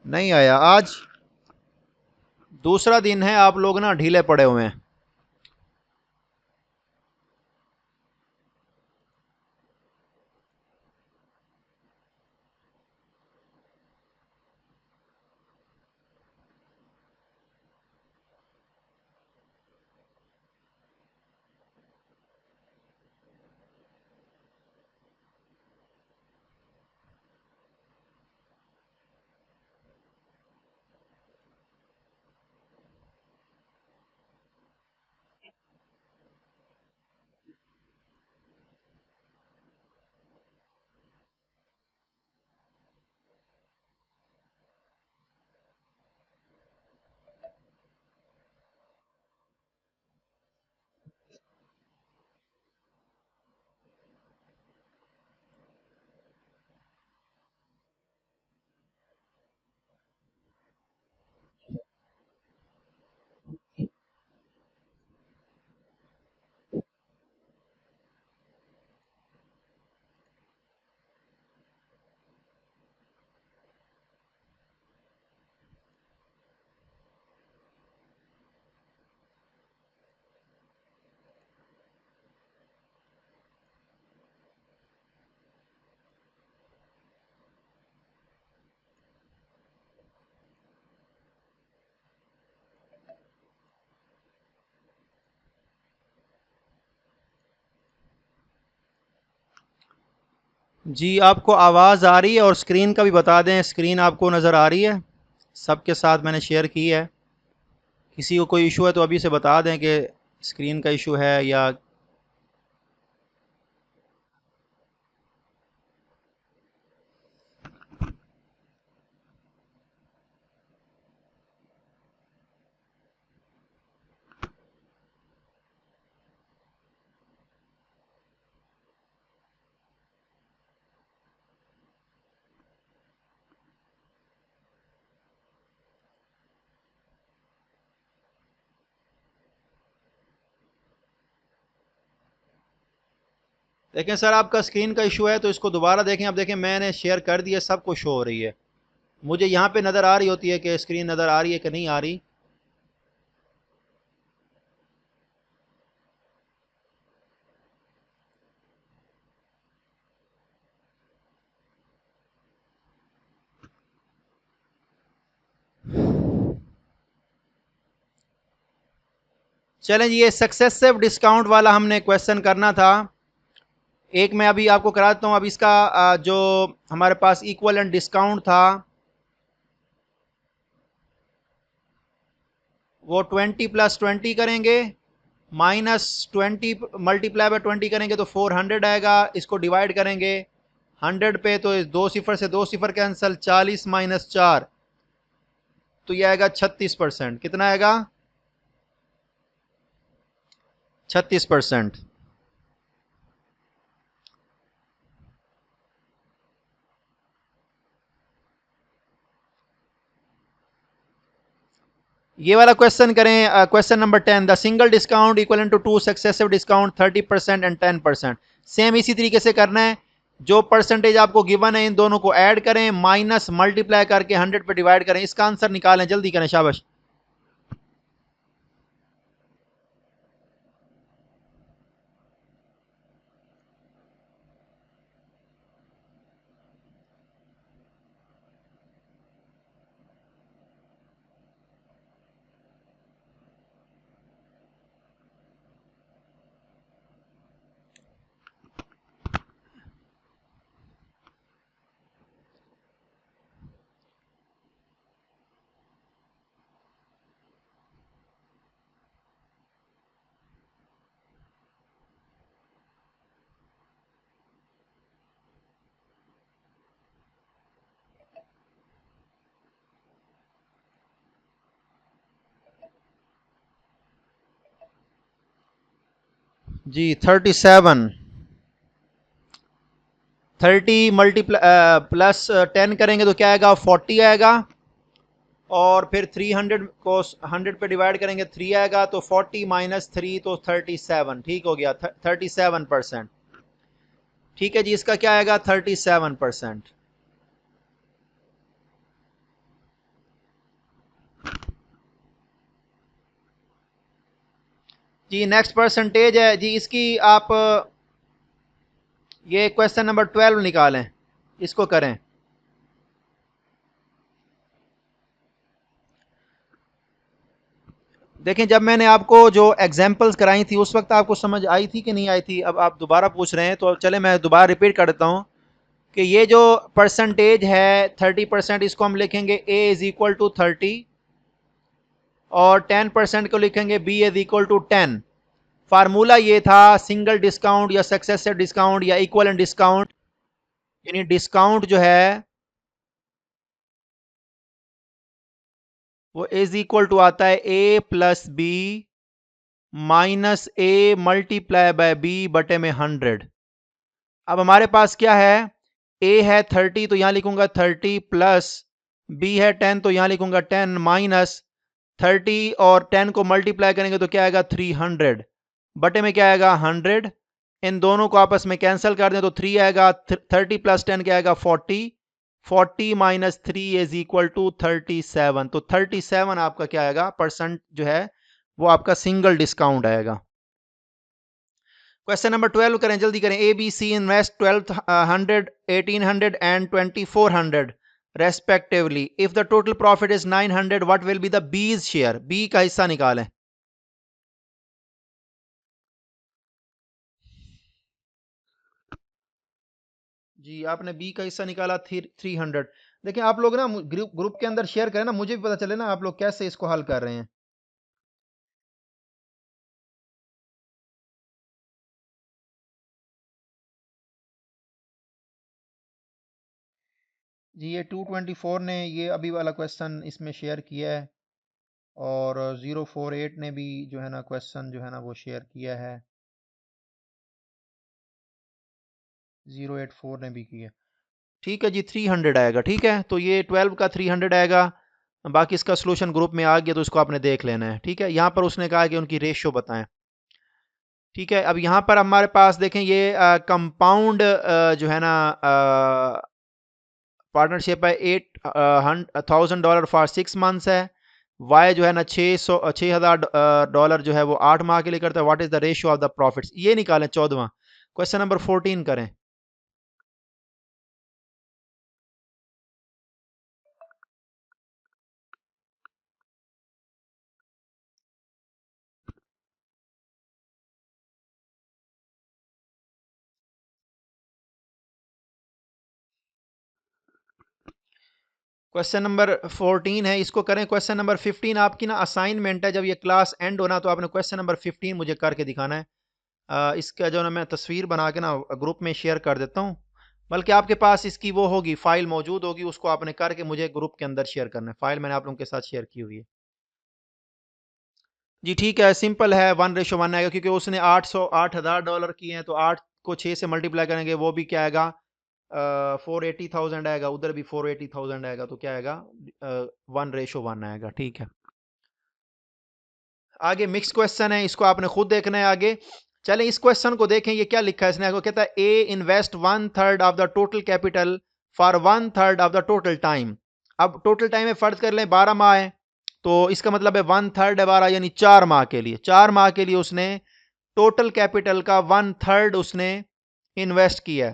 नहीं आया आज, दूसरा दिन है, आप लोग ना ढीले पड़े हुए हैं। जी, आपको आवाज़ आ रही है? और स्क्रीन का भी बता दें, स्क्रीन आपको नज़र आ रही है? सबके साथ मैंने शेयर की है। किसी को कोई इशू है तो अभी से बता दें कि स्क्रीन का इशू है या। देखें सर, आपका स्क्रीन का इशू है तो इसको दोबारा देखें। अब देखें, मैंने शेयर कर दिया, सबको शो हो रही है। मुझे यहाँ पे नज़र आ रही होती है कि स्क्रीन नज़र आ रही है कि नहीं आ रही। चलें जी, ये सक्सेसिव डिस्काउंट वाला हमने क्वेश्चन करना था। एक मैं अभी आपको कराता हूँ। अब इसका जो हमारे पास इक्वल डिस्काउंट था वो 20 + 20 करेंगे, -20 मल्टीप्लाई बाय 20 करेंगे तो 400 आएगा। इसको डिवाइड करेंगे 100 पे तो दो सिफर से दो सिफर कैंसिल, 40 - 4 तो ये आएगा 36%। कितना आएगा? 36%। ये वाला क्वेश्चन करें। Question number 10, the single discount equal to two successive discount 30% and 10%। Same इसी तरीके से करना है। जो परसेंटेज आपको गिवन है इन दोनों को ऐड करें, माइनस मल्टीप्लाई करके 100 पे डिवाइड करें। इसका आंसर निकालें, जल्दी करें, शाबाश। जी 37। 30 मल्टीप्लाई +10 करेंगे तो क्या आएगा? 40 आएगा। और फिर 300 को 100 पे डिवाइड करेंगे, 3 आएगा। तो 40 - 3 तो 37। ठीक हो गया, 37%। ठीक है जी, इसका क्या आएगा? 37%। जी नेक्स्ट परसेंटेज है जी इसकी। आप ये क्वेश्चन नंबर 12 निकालें, इसको करें। देखें, जब मैंने आपको जो एग्जांपल्स कराई थी उस वक्त आपको समझ आई थी कि नहीं आई थी? अब आप दोबारा पूछ रहे हैं तो चले मैं दोबारा रिपीट कर देता हूँ कि ये जो परसेंटेज है 30%, इसको हम लिखेंगे ए इज इक्वल टू 30, और 10% को लिखेंगे B is equal to 10। Formula ये था सिंगल डिस्काउंट या सक्सेसिव डिस्काउंट या इक्वल डिस्काउंट, यानी डिस्काउंट जो है वो इज इक्वल टू आता है A plus B minus A multiply by B बटे में 100। अब हमारे पास क्या है? ए है 30 तो यहां लिखूंगा 30, प्लस बी है 10 तो यहां लिखूंगा 10, माइनस 30 और 10 को मल्टीप्लाई करेंगे तो क्या आएगा? 300 बटे में क्या आएगा? 100। इन दोनों को आपस में कैंसिल कर दें तो 3 आएगा। 30 + 10 क्या आएगा? 40। 40 - 3 इज इक्वल टू 37। तो 37 आपका क्या आएगा? परसेंट जो है वो आपका सिंगल डिस्काउंट आएगा। क्वेश्चन नंबर 12 करें, जल्दी करें। A B C invest 1200, 1800 and 2400 respectively. If the total profit is 900, what will be the B's share? B का हिस्सा निकालें। जी, आपने बी का हिस्सा निकाला 300। देखिए आप लोग ना ग्रुप ग्रुप के अंदर शेयर करें ना, मुझे भी पता चले ना आप लोग कैसे इसको हल कर रहे हैं। जी, ये 224 ने ये अभी वाला क्वेश्चन इसमें शेयर किया है, और 048 ने भी जो है ना क्वेश्चन जो है ना वो शेयर किया है, 084 ने भी किया। ठीक है जी, 300 आएगा। ठीक है, तो ये 12 का 300 आएगा। बाकी इसका सोल्यूशन ग्रुप में आ गया तो इसको आपने देख लेना है। ठीक है, यहाँ पर उसने कहा कि उनकी रेशियो बताएं। ठीक है, अब यहाँ पर हमारे पास देखें ये कंपाउंड जो है ना पार्टनरशिप है, $8,000 फॉर 6 मंथ्स है। वाई जो है ना 6,000 डॉलर जो है वो 8 माह के लिए करता है। What is the ratio of the profits, ये निकालें 14वां क्वेश्चन। नंबर 14 करें। क्वेश्चन नंबर 14 है, इसको करें। क्वेश्चन नंबर 15 आपकी ना असाइनमेंट है, जब ये क्लास एंड होना तो आपने क्वेश्चन नंबर 15 मुझे करके दिखाना है। इसका जो ना मैं तस्वीर बना के ना ग्रुप में शेयर कर देता हूँ, बल्कि आपके पास इसकी वो होगी फाइल मौजूद होगी, उसको आपने करके मुझे ग्रुप के अंदर शेयर करना है। फाइल मैंने आप लोगों के साथ शेयर की हुई है। जी ठीक है, सिंपल है, 1:1 आएगा, क्योंकि उसने 8,000 डॉलर किए हैं, तो 8 को 6 से मल्टीप्लाई करेंगे, वो भी क्या आएगा, 480,000 आएगा। उधर भी 480,000 आएगा, तो क्या आएगा, 1:1 आएगा। ठीक है, आगे मिक्स क्वेश्चन है, इसको आपने खुद देखना है आगे। चलें इस क्वेश्चन को देखें, ये क्या लिखा है इसने। आपको कहता है A invest 1/3 of the total capital for 1/3 of the total time. अब टोटल टाइम है, फर्ज कर लें 12 माह है, तो इसका मतलब है 1/3 है 12, यानी 4 माह के लिए। 4 माह के लिए उसने टोटल कैपिटल का 1/3 उसने इन्वेस्ट किया है।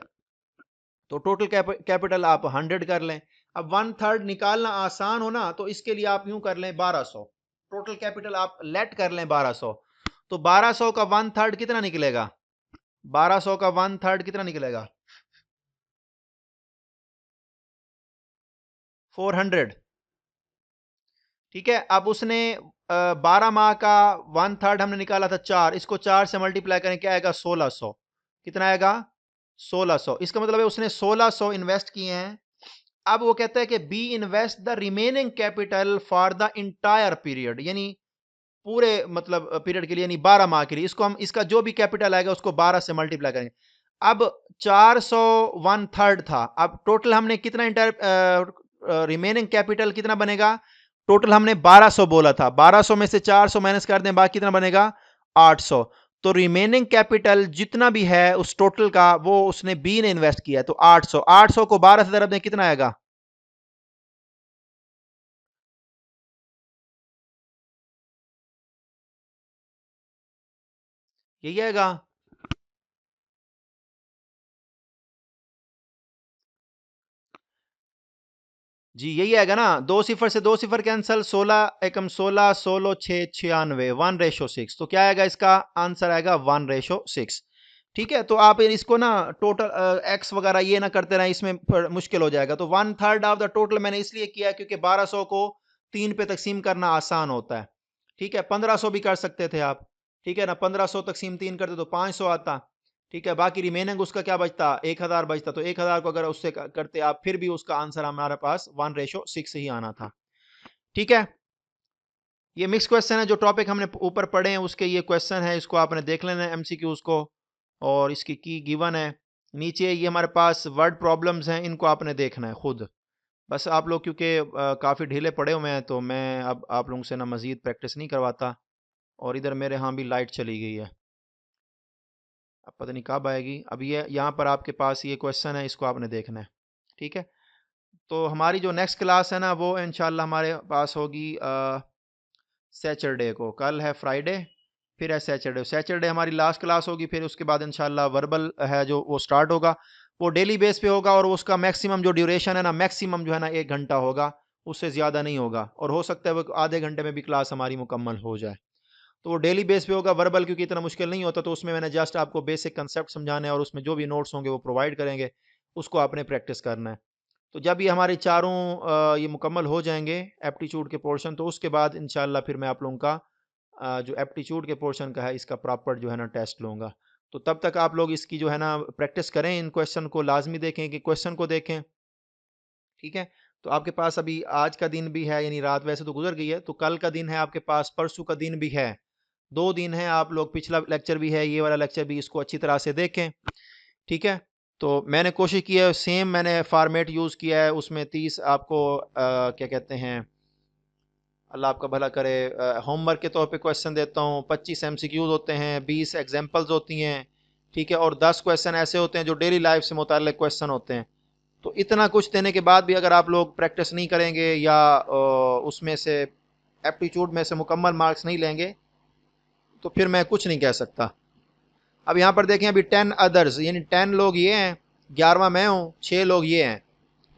तो टोटल कैपिटल आप 100 कर लें। अब 1/3 निकालना आसान हो ना, तो इसके लिए आप यूं कर लें 1200। टोटल कैपिटल आप लेट कर लें 1200, तो 1200 का 1/3 कितना निकलेगा, 1200 का 1/3 कितना निकलेगा, 400। ठीक है, अब उसने 12 माह का 1/3 हमने निकाला था 4, इसको 4 से मल्टीप्लाई करें, क्या आएगा, 1600। कितना आएगा, 1600। इसका मतलब है उसने 1600 इन्वेस्ट किए हैं। अब वो कहता है कि B invest the remaining capital for the entire period, यानी पूरे मतलब पीरियड के लिए, यानी 12 माह के लिए। इसको हम इसका जो भी कैपिटल आएगा उसको 12 से मल्टीप्लाई करेंगे। अब 400 1/3 था, अब टोटल हमने कितना इंटायर रिमेनिंग कैपिटल कितना बनेगा, टोटल हमने 1200 बोला था, 1200 में से 400 माइनस कर दें, बाकी कितना बनेगा, 800। तो रिमेनिंग कैपिटल जितना भी है उस टोटल का, वो उसने बी ने इन्वेस्ट किया है, तो 800। 800 को 12 से तरफ दें, कितना आएगा, यही आएगा। जी यही आएगा ना, 2 सिफर से 2 सिफर कैंसल, 16 एकम 16, 16 6 96, 1:6। तो क्या आएगा, इसका आंसर आएगा 1:6। ठीक है, तो आप इसको ना टोटल एक्स वगैरह ये ना करते रहें, इसमें मुश्किल हो जाएगा। तो 1/3 ऑफ द टोटल मैंने इसलिए किया है क्योंकि 1200 को 3 पे तकसीम करना आसान होता है। ठीक है, 1500 भी कर सकते थे आप। ठीक है ना, 1500 तकसीम 3 करते तो 500 आता। ठीक है, बाकी रिमेनिंग उसका क्या बचता, 1000 बचता। तो 1000 को अगर उससे करते आप, फिर भी उसका आंसर हमारे पास 1:6 ही आना था। ठीक है, ये मिक्स क्वेश्चन है, जो टॉपिक हमने ऊपर पढ़े हैं उसके ये क्वेश्चन है, इसको आपने देख लेना है एमसीक्यूज को, और इसकी की गिवन है नीचे। ये हमारे पास वर्ड प्रॉब्लम्स हैं, इनको आपने देखना है खुद। बस आप लोग क्योंकि काफ़ी ढीले पड़े हुए हैं, तो मैं अब आप लोगों से ना मज़ीद प्रैक्टिस नहीं करवाता। और इधर मेरे यहाँ भी लाइट चली गई है, अब पता नहीं कब आएगी। अब ये यहाँ पर आपके पास ये क्वेश्चन है, इसको आपने देखना है। ठीक है, तो हमारी जो नेक्स्ट क्लास है ना, वो इंशाल्लाह हमारे पास होगी सैटरडे को। कल है फ्राइडे, फिर है सैटरडे। सैटरडे हमारी लास्ट क्लास होगी, फिर उसके बाद इंशाल्लाह वर्बल है जो वो स्टार्ट होगा। वो डेली बेस पे होगा, और उसका मैक्सिमम जो ड्यूरेशन है ना, मैक्सिमम जो है ना 1 घंटा होगा, उससे ज़्यादा नहीं होगा। और हो सकता है वो आधे घंटे में भी क्लास हमारी मुकम्मल हो जाए। तो वो डेली बेस पे होगा वर्बल, क्योंकि इतना मुश्किल नहीं होता। तो उसमें मैंने जस्ट आपको बेसिक कंसेप्ट समझाने हैं, और उसमें जो भी नोट्स होंगे वो प्रोवाइड करेंगे। उसको आपने प्रैक्टिस करना है। तो जब ये हमारे चारों ये मुकम्मल हो जाएंगे एप्टीट्यूड के पोर्शन, तो उसके बाद इंशाल्लाह फिर मैं आप लोगों का जो एप्टीट्यूड के पोर्शन का है इसका प्रॉपर जो है ना टेस्ट लूँगा। तो तब तक आप लोग इसकी जो है ना प्रैक्टिस करें, इन क्वेश्चन को लाजमी देखें कि क्वेश्चन को देखें, ठीक है। तो आपके पास अभी आज का दिन भी है, यानी रात वैसे तो गुजर गई है, तो कल का दिन है आपके पास, परसों का दिन भी है, 2 दिन है। आप लोग पिछला लेक्चर भी है, ये वाला लेक्चर भी, इसको अच्छी तरह से देखें, ठीक है। तो मैंने कोशिश की है, सेम मैंने फॉर्मेट यूज़ किया है, उसमें 30 आपको क्या कहते हैं, अल्लाह आपका भला करे, होमवर्क के तौर पे क्वेश्चन देता हूँ, 25 एमसीक्यूज होते हैं, 20 एग्जांपल्स होती हैं, ठीक है, और 10 क्वेश्चन ऐसे होते हैं जो डेली लाइफ से मुताल्लिक क्वेश्चन होते हैं। तो इतना कुछ देने के बाद भी अगर आप लोग प्रैक्टिस नहीं करेंगे या उसमें से एप्टीट्यूड में से मुकम्मल मार्क्स नहीं लेंगे, तो फिर मैं कुछ नहीं कह सकता। अब यहाँ पर देखें, अभी 10 अदर्स, यानी 10 लोग ये हैं, 11वां मैं हूँ, 6 लोग ये हैं,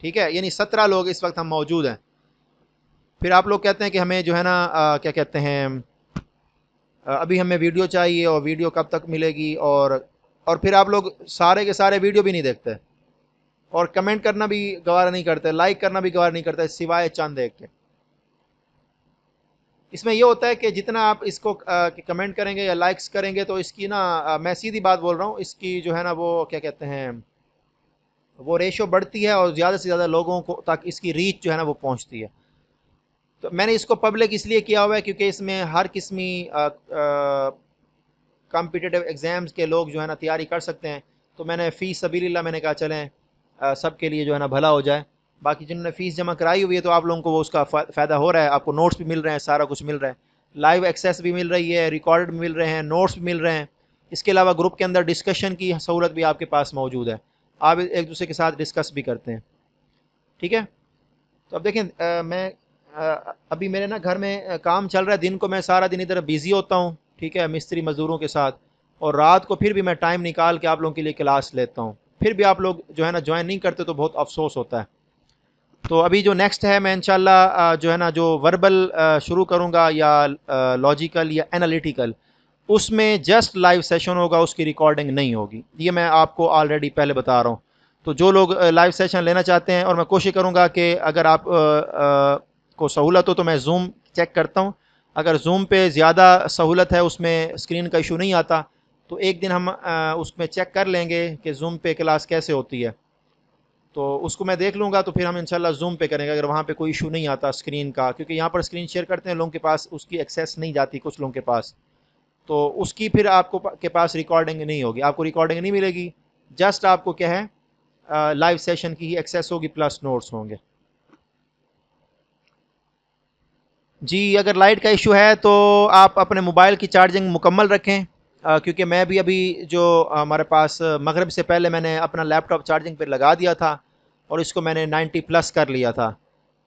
ठीक है, यानी 17 लोग इस वक्त हम मौजूद हैं। फिर आप लोग कहते हैं कि हमें जो है ना क्या कहते हैं, अभी हमें वीडियो चाहिए, और वीडियो कब तक मिलेगी, और फिर आप लोग सारे के सारे वीडियो भी नहीं देखते, और कमेंट करना भी गवारा नहीं करते, लाइक करना भी गवारा नहीं करते, सिवाय चंद देख के। इसमें ये होता है कि जितना आप इसको कमेंट करेंगे या लाइक्स करेंगे, तो इसकी ना मैं सीधी बात बोल रहा हूँ, इसकी जो है ना वो क्या कहते हैं, वो रेशो बढ़ती है, और ज़्यादा से ज़्यादा लोगों को तक इसकी रीच जो है ना वो पहुँचती है। तो मैंने इसको पब्लिक इसलिए किया हुआ है क्योंकि इसमें हर किस्मी कॉम्पिटिटिव एग्ज़ाम्स के लोग जो है ना तैयारी कर सकते हैं। तो मैंने फ़ीस सबीलिल्लाह मैंने कहा चलें सबके लिए जो है ना भला हो जाए। बाकी जिन्होंने फ़ीस जमा कराई हुई है, तो आप लोगों को वो उसका फ़ायदा हो रहा है, आपको नोट्स भी मिल रहे हैं, सारा कुछ मिल रहा है, लाइव एक्सेस भी मिल रही है, रिकॉर्ड भी मिल रहे हैं, नोट्स भी मिल रहे हैं। इसके अलावा ग्रुप के अंदर डिस्कशन की सहूलत भी आपके पास मौजूद है, आप एक दूसरे के साथ डिस्कस भी करते हैं, ठीक है। तो अब देखें, मैं अभी मेरे ना घर में काम चल रहा है, दिन को मैं सारा दिन इधर बिज़ी होता हूँ, ठीक है, मिस्त्री मज़दूरों के साथ, और रात को फिर भी मैं टाइम निकाल के आप लोगों के लिए क्लास लेता हूँ, फिर भी आप लोग जो है ना ज्वाइन नहीं करते, तो बहुत अफसोस होता है। तो अभी जो नेक्स्ट है, मैं इंशाल्लाह जो है ना जो वर्बल शुरू करूँगा, या लॉजिकल या एनालिटिकल, उसमें जस्ट लाइव सेशन होगा, उसकी रिकॉर्डिंग नहीं होगी, ये मैं आपको ऑलरेडी पहले बता रहा हूँ। तो जो लोग लाइव सेशन लेना चाहते हैं, और मैं कोशिश करूँगा कि अगर आप को सहूलत हो, तो मैं जूम चेक करता हूँ, अगर जूम पे ज़्यादा सहूलत है, उसमें स्क्रीन का इशू नहीं आता, तो एक दिन हम उसमें चेक कर लेंगे कि जूम पे क्लास कैसे होती है, तो उसको मैं देख लूँगा, तो फिर हम इंशाल्लाह जूम पे करेंगे, अगर वहाँ पे कोई इशू नहीं आता स्क्रीन का, क्योंकि यहाँ पर स्क्रीन शेयर करते हैं लोगों के पास, उसकी एक्सेस नहीं जाती कुछ लोगों के पास, तो उसकी फिर आपको के पास रिकॉर्डिंग नहीं होगी, आपको रिकॉर्डिंग नहीं मिलेगी, जस्ट आपको क्या है लाइव सेशन की ही एक्सेस होगी, प्लस नोट्स होंगे। जी, अगर लाइट का इशू है, तो आप अपने मोबाइल की चार्जिंग मुकम्मल रखें, क्योंकि मैं भी अभी जो हमारे पास मगरिब से पहले मैंने अपना लैपटॉप चार्जिंग पे लगा दिया था, और इसको मैंने 90 प्लस कर लिया था,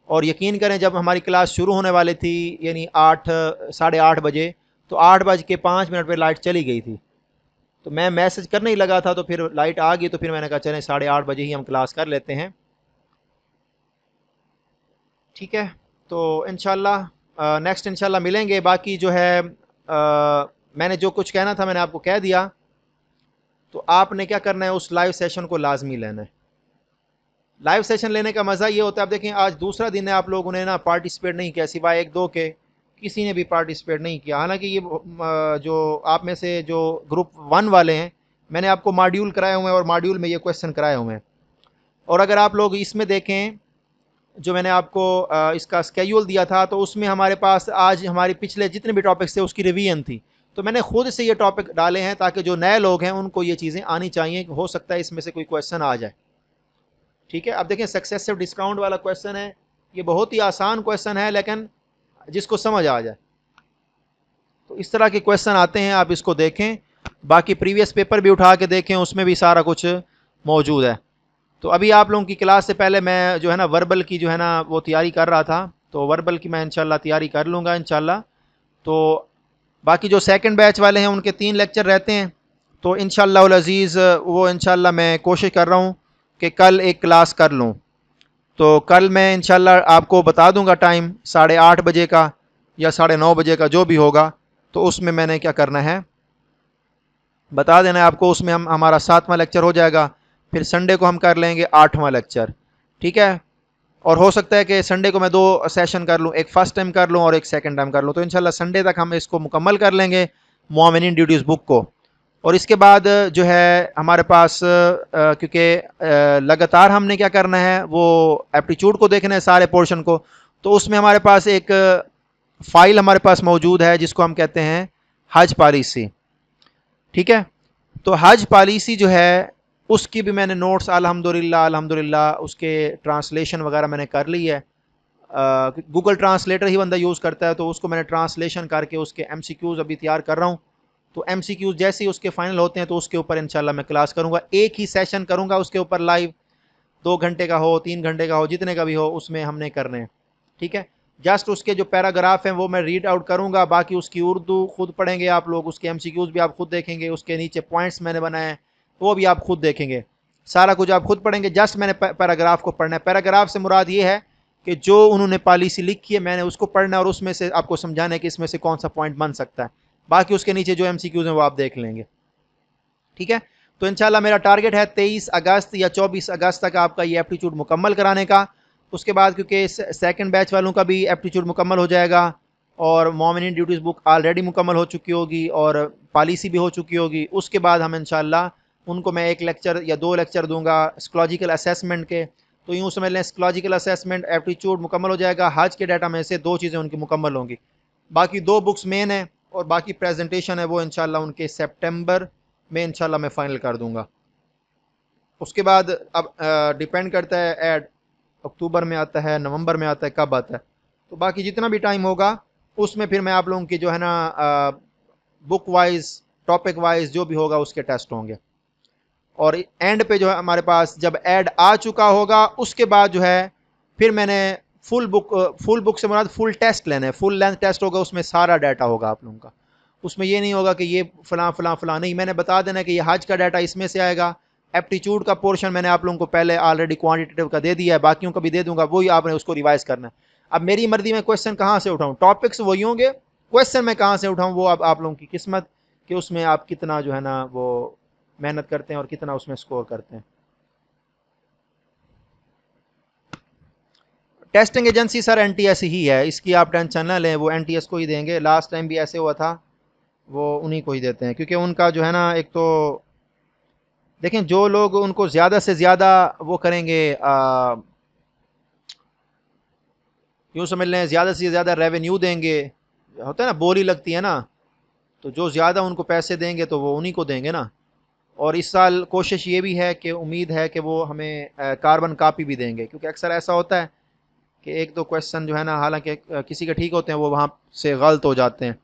और यकीन करें जब हमारी क्लास शुरू होने वाली थी, यानी 8 साढ़े 8 बजे, तो 8 बज के 5 मिनट पर लाइट चली गई थी, तो मैं मैसेज करने ही लगा था, तो फिर लाइट आ गई, तो फिर मैंने कहा चलें 8:30 बजे ही हम क्लास कर लेते हैं, ठीक है। तो इंशाल्लाह नेक्स्ट इंशाल्लाह मिलेंगे। बाकी जो है मैंने जो कुछ कहना था मैंने आपको कह दिया, तो आपने क्या करना है, उस लाइव सेशन को लाजमी लेना है। लाइव सेशन लेने का मज़ा ये होता है, आप देखें आज दूसरा दिन है, आप लोगों ने ना पार्टिसिपेट नहीं किया, सिवाय एक दो के, किसी ने भी पार्टिसिपेट नहीं किया। हालांकि ये जो आप में से जो ग्रुप 1 वाले हैं, मैंने आपको मॉड्यूल कराए हुए हैं, और मॉड्यूल में ये क्वेश्चन कराए हुए हैं, और अगर आप लोग इसमें देखें, जो मैंने आपको इसका स्केड्यूल दिया था, तो उसमें हमारे पास आज हमारे पिछले जितने भी टॉपिक्स थे उसकी रिवीजन थी, तो मैंने खुद से ये टॉपिक डाले हैं, ताकि जो नए लोग हैं उनको ये चीज़ें आनी चाहिए, हो सकता है इसमें से कोई क्वेश्चन आ जाए, ठीक है। अब देखें, सक्सेसिव डिस्काउंट वाला क्वेश्चन है, ये बहुत ही आसान क्वेश्चन है, लेकिन जिसको समझ आ जाए, तो इस तरह के क्वेश्चन आते हैं, आप इसको देखें। बाकी प्रीवियस पेपर भी उठा के देखें, उसमें भी सारा कुछ मौजूद है। तो अभी आप लोगों की क्लास से पहले मैं जो है ना वर्बल की जो है ना वो तैयारी कर रहा था, तो वर्बल की मैं इंशाल्लाह तैयारी कर लूँगा इंशाल्लाह। तो बाकी जो सेकंड बैच वाले हैं उनके 3 लेक्चर रहते हैं, तो इंशाल्लाह उल अज़ीज़ वो इंशाल्लाह मैं कोशिश कर रहा हूँ कि कल एक क्लास कर लूँ। तो कल मैं इंशाल्लाह आपको बता दूंगा टाइम, 8:30 बजे का या 9:30 बजे का, जो भी होगा, तो उसमें मैंने क्या करना है बता देना है आपको। उसमें हमारा 7वां लेक्चर हो जाएगा, फिर संडे को हम कर लेंगे 8वां लेक्चर, ठीक है। और हो सकता है कि संडे को मैं 2 सेशन कर लूँ, एक फर्स्ट टाइम कर लूँ और एक सेकंड टाइम कर लूँ, तो इंशाल्लाह संडे तक हम इसको मुकम्मल कर लेंगे मोमिनीन ड्यूटीज़ बुक को। और इसके बाद जो है हमारे पास क्योंकि लगातार हमने क्या करना है, वो एप्टीट्यूड को देखना है सारे पोर्शन को, तो उसमें हमारे पास एक फाइल हमारे पास मौजूद है जिसको हम कहते हैं हज पॉलिसी, ठीक है। तो हज पॉलिसी जो है उसकी भी मैंने नोट्स अल्हम्दुलिल्लाह अल्हम्दुलिल्लाह उसके ट्रांसलेशन वगैरह मैंने कर ली है। गूगल ट्रांसलेटर ही बंदा यूज़ करता है, तो उसको मैंने ट्रांसलेशन करके उसके एमसीक्यूज़ अभी तैयार कर रहा हूँ। तो एमसीक्यूज़ जैसे ही उसके फाइनल होते हैं तो उसके ऊपर इंशाल्लाह मैं क्लास करूँगा, एक ही सेशन करूँगा उसके ऊपर लाइव, 2 घंटे का हो 3 घंटे का हो जितने का भी हो उसमें हमने करने हैं, ठीक है। जस्ट उसके जो पैराग्राफ हैं वो मैं रीड आउट करूँगा, बाकी उसकी उर्दू खुद पढ़ेंगे आप लोग, उसके एमसीक्यूज़ भी आप खुद देखेंगे, उसके नीचे पॉइंट्स मैंने बनाए हैं वो भी आप खुद देखेंगे, सारा कुछ आप खुद पढ़ेंगे। जस्ट मैंने पैराग्राफ को पढ़ना है। पैराग्राफ से मुराद ये है कि जो उन्होंने पॉलिसी लिखी है मैंने उसको पढ़ना है और उसमें से आपको समझाना है कि इसमें से कौन सा पॉइंट बन सकता है, बाकी उसके नीचे जो एमसीक्यूज़ हैं वो आप देख लेंगे, ठीक है। तो इंशाल्लाह मेरा टारगेट है 23 अगस्त या 24 अगस्त तक आपका ये एप्टीट्यूड मुकम्मल कराने का। उसके बाद क्योंकि सेकंड बैच वालों का भी एप्टीट्यूड मुकम्मल हो जाएगा और मोमिनीन ड्यूटीज़ बुक ऑलरेडी मुकम्मल हो चुकी होगी और पॉलिसी भी हो चुकी होगी, उसके बाद हम इंशाल्लाह उनको मैं 1 लेक्चर या 2 लेक्चर दूंगा साइकोलॉजिकल असेसमेंट के। तो यूँ समझ लें साइकोलॉजिकल असेसमेंट एप्टीट्यूड मुकम्मल हो जाएगा, हज के डाटा में से 2 चीज़ें उनकी मुकम्मल होंगी, बाकी 2 बुक्स मेन है और बाकी प्रेजेंटेशन है वो इंशाल्लाह उनके सितंबर में इंशाल्लाह मैं फाइनल कर दूंगा। उसके बाद अब डिपेंड करता है एड अक्टूबर में आता है, नवंबर में आता है, कब आता है, तो बाकी जितना भी टाइम होगा उसमें फिर मैं आप लोगों की जो है ना बुक वाइज टॉपिक वाइज जो भी होगा उसके टेस्ट होंगे। और एंड पे जो है हमारे पास जब ऐड आ चुका होगा उसके बाद जो है फिर मैंने फुल बुक से मुराद फुल टेस्ट लेना है, फुल लेंथ टेस्ट होगा, उसमें सारा डाटा होगा आप लोगों का। उसमें ये नहीं होगा कि ये फलां फलां फलां, नहीं, मैंने बता देना कि ये हज का डाटा इसमें से आएगा। एप्टीट्यूड का पोर्शन मैंने आप लोगों को पहले ऑलरेडी क्वांटिटेटिव का दे दिया है, बाकियों का भी दे दूंगा, वही आपने उसको रिवाइज करना है। अब मेरी मर्जी में क्वेश्चन कहाँ से उठाऊँ, टॉपिक्स वही होंगे, क्वेश्चन मैं कहाँ से उठाऊँ वो अब आप लोगों की किस्मत कि उसमें आप कितना जो है ना वो मेहनत करते हैं और कितना उसमें स्कोर करते हैं। टेस्टिंग एजेंसी सर एनटीएस ही है, इसकी आप टेंशन ना लें, वो एनटीएस को ही देंगे, लास्ट टाइम भी ऐसे हुआ था, वो उन्हीं को ही देते हैं क्योंकि उनका जो है ना एक तो देखें जो लोग उनको ज़्यादा से ज़्यादा वो करेंगे, यूँ समझ लें ज़्यादा से ज़्यादा रेवेन्यू देंगे, होता है ना बोली लगती है ना, तो जो ज़्यादा उनको पैसे देंगे तो वो उन्हीं को देंगे ना। और इस साल कोशिश ये भी है कि उम्मीद है कि वो हमें कार्बन कापी भी देंगे, क्योंकि अक्सर ऐसा होता है कि 1-2 क्वेश्चन जो है ना हालांकि किसी के ठीक होते हैं वो वहाँ से गलत हो जाते हैं,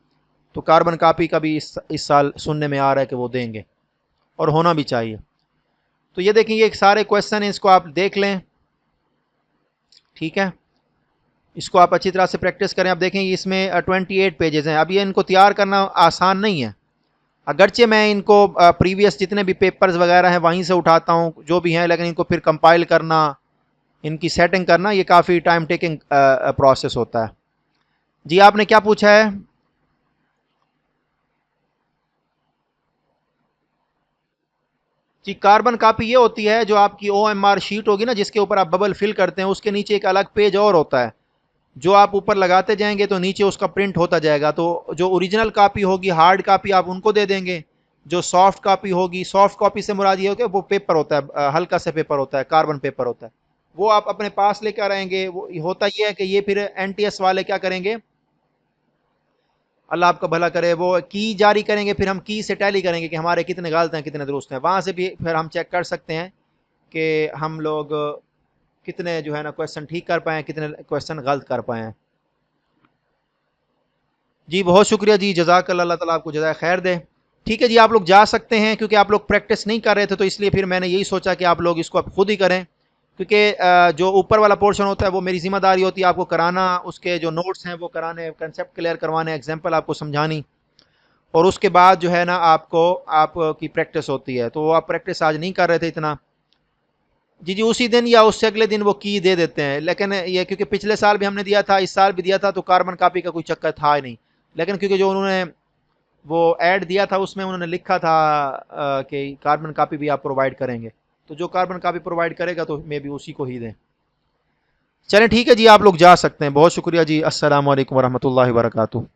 तो कार्बन कापी का भी इस साल सुनने में आ रहा है कि वो देंगे और होना भी चाहिए। तो ये देखें ये सारे क्वेश्चन हैं, इसको आप देख लें, ठीक है। इसको आप अच्छी तरह से प्रैक्टिस करें। अब देखें इसमें 28 पेजेस हैं, अब ये इनको तैयार करना आसान नहीं है, अगरचे मैं इनको प्रीवियस जितने भी पेपर्स वगैरह हैं वहीं से उठाता हूँ जो भी हैं, लेकिन इनको फिर कंपाइल करना, इनकी सेटिंग करना, ये काफ़ी टाइम टेकिंग प्रोसेस होता है। जी आपने क्या पूछा है? जी कार्बन कापी ये होती है जो आपकी ओएमआर शीट होगी ना जिसके ऊपर आप बबल फिल करते हैं, उसके नीचे एक अलग पेज और होता है, जो आप ऊपर लगाते जाएंगे तो नीचे उसका प्रिंट होता जाएगा। तो जो ओरिजिनल कापी होगी हार्ड कापी आप उनको दे देंगे, जो सॉफ्ट कापी होगी, सॉफ्ट कॉपी से मुराद ये हो कि वो पेपर होता है, हल्का सा पेपर होता है, कार्बन पेपर होता है, वो आप अपने पास लेकर आएंगे। वो होता ये है कि ये फिर एनटीएस वाले क्या करेंगे, अल्लाह आपका भला करे, वो की जारी करेंगे, फिर हम की से टैली करेंगे कि हमारे कितने गलत हैं कितने दुरुस्त हैं, वहाँ से भी फिर हम चेक कर सकते हैं कि हम लोग कितने जो है ना क्वेश्चन ठीक कर पाए, कितने क्वेश्चन गलत कर पाए हैं। जी बहुत शुक्रिया जी, जज़ाकल्लाह, अल्लाह ताला आपको जज़ाए खैर दे। ठीक है जी, आप लोग जा सकते हैं, क्योंकि आप लोग प्रैक्टिस नहीं कर रहे थे तो इसलिए फिर मैंने यही सोचा कि आप लोग इसको आप खुद ही करें, क्योंकि जो ऊपर वाला पोर्शन होता है वो मेरी जिम्मेदारी होती है आपको कराना, उसके जो नोट्स हैं वो कराने, कंसेप्ट क्लियर करवाने, एग्जाम्पल आपको समझानी, और उसके बाद जो है ना आपको आपकी प्रैक्टिस होती है। तो वो आप प्रैक्टिस आज नहीं कर रहे थे इतना, जी जी उसी दिन या उससे अगले दिन वो की दे देते हैं, लेकिन ये क्योंकि पिछले साल भी हमने दिया था, इस साल भी दिया था, तो कार्बन कापी का कोई चक्कर था ही नहीं, लेकिन क्योंकि जो उन्होंने वो ऐड दिया था उसमें उन्होंने लिखा था कि कार्बन कापी भी आप प्रोवाइड करेंगे, तो जो कार्बन कापी प्रोवाइड करेगा तो मे बी उसी को ही दें। चलें ठीक है जी, आप लोग जा सकते हैं। बहुत शुक्रिया जी। अस्सलाम वालेकुम वरहमतुल्लाहि वबरकातुहू।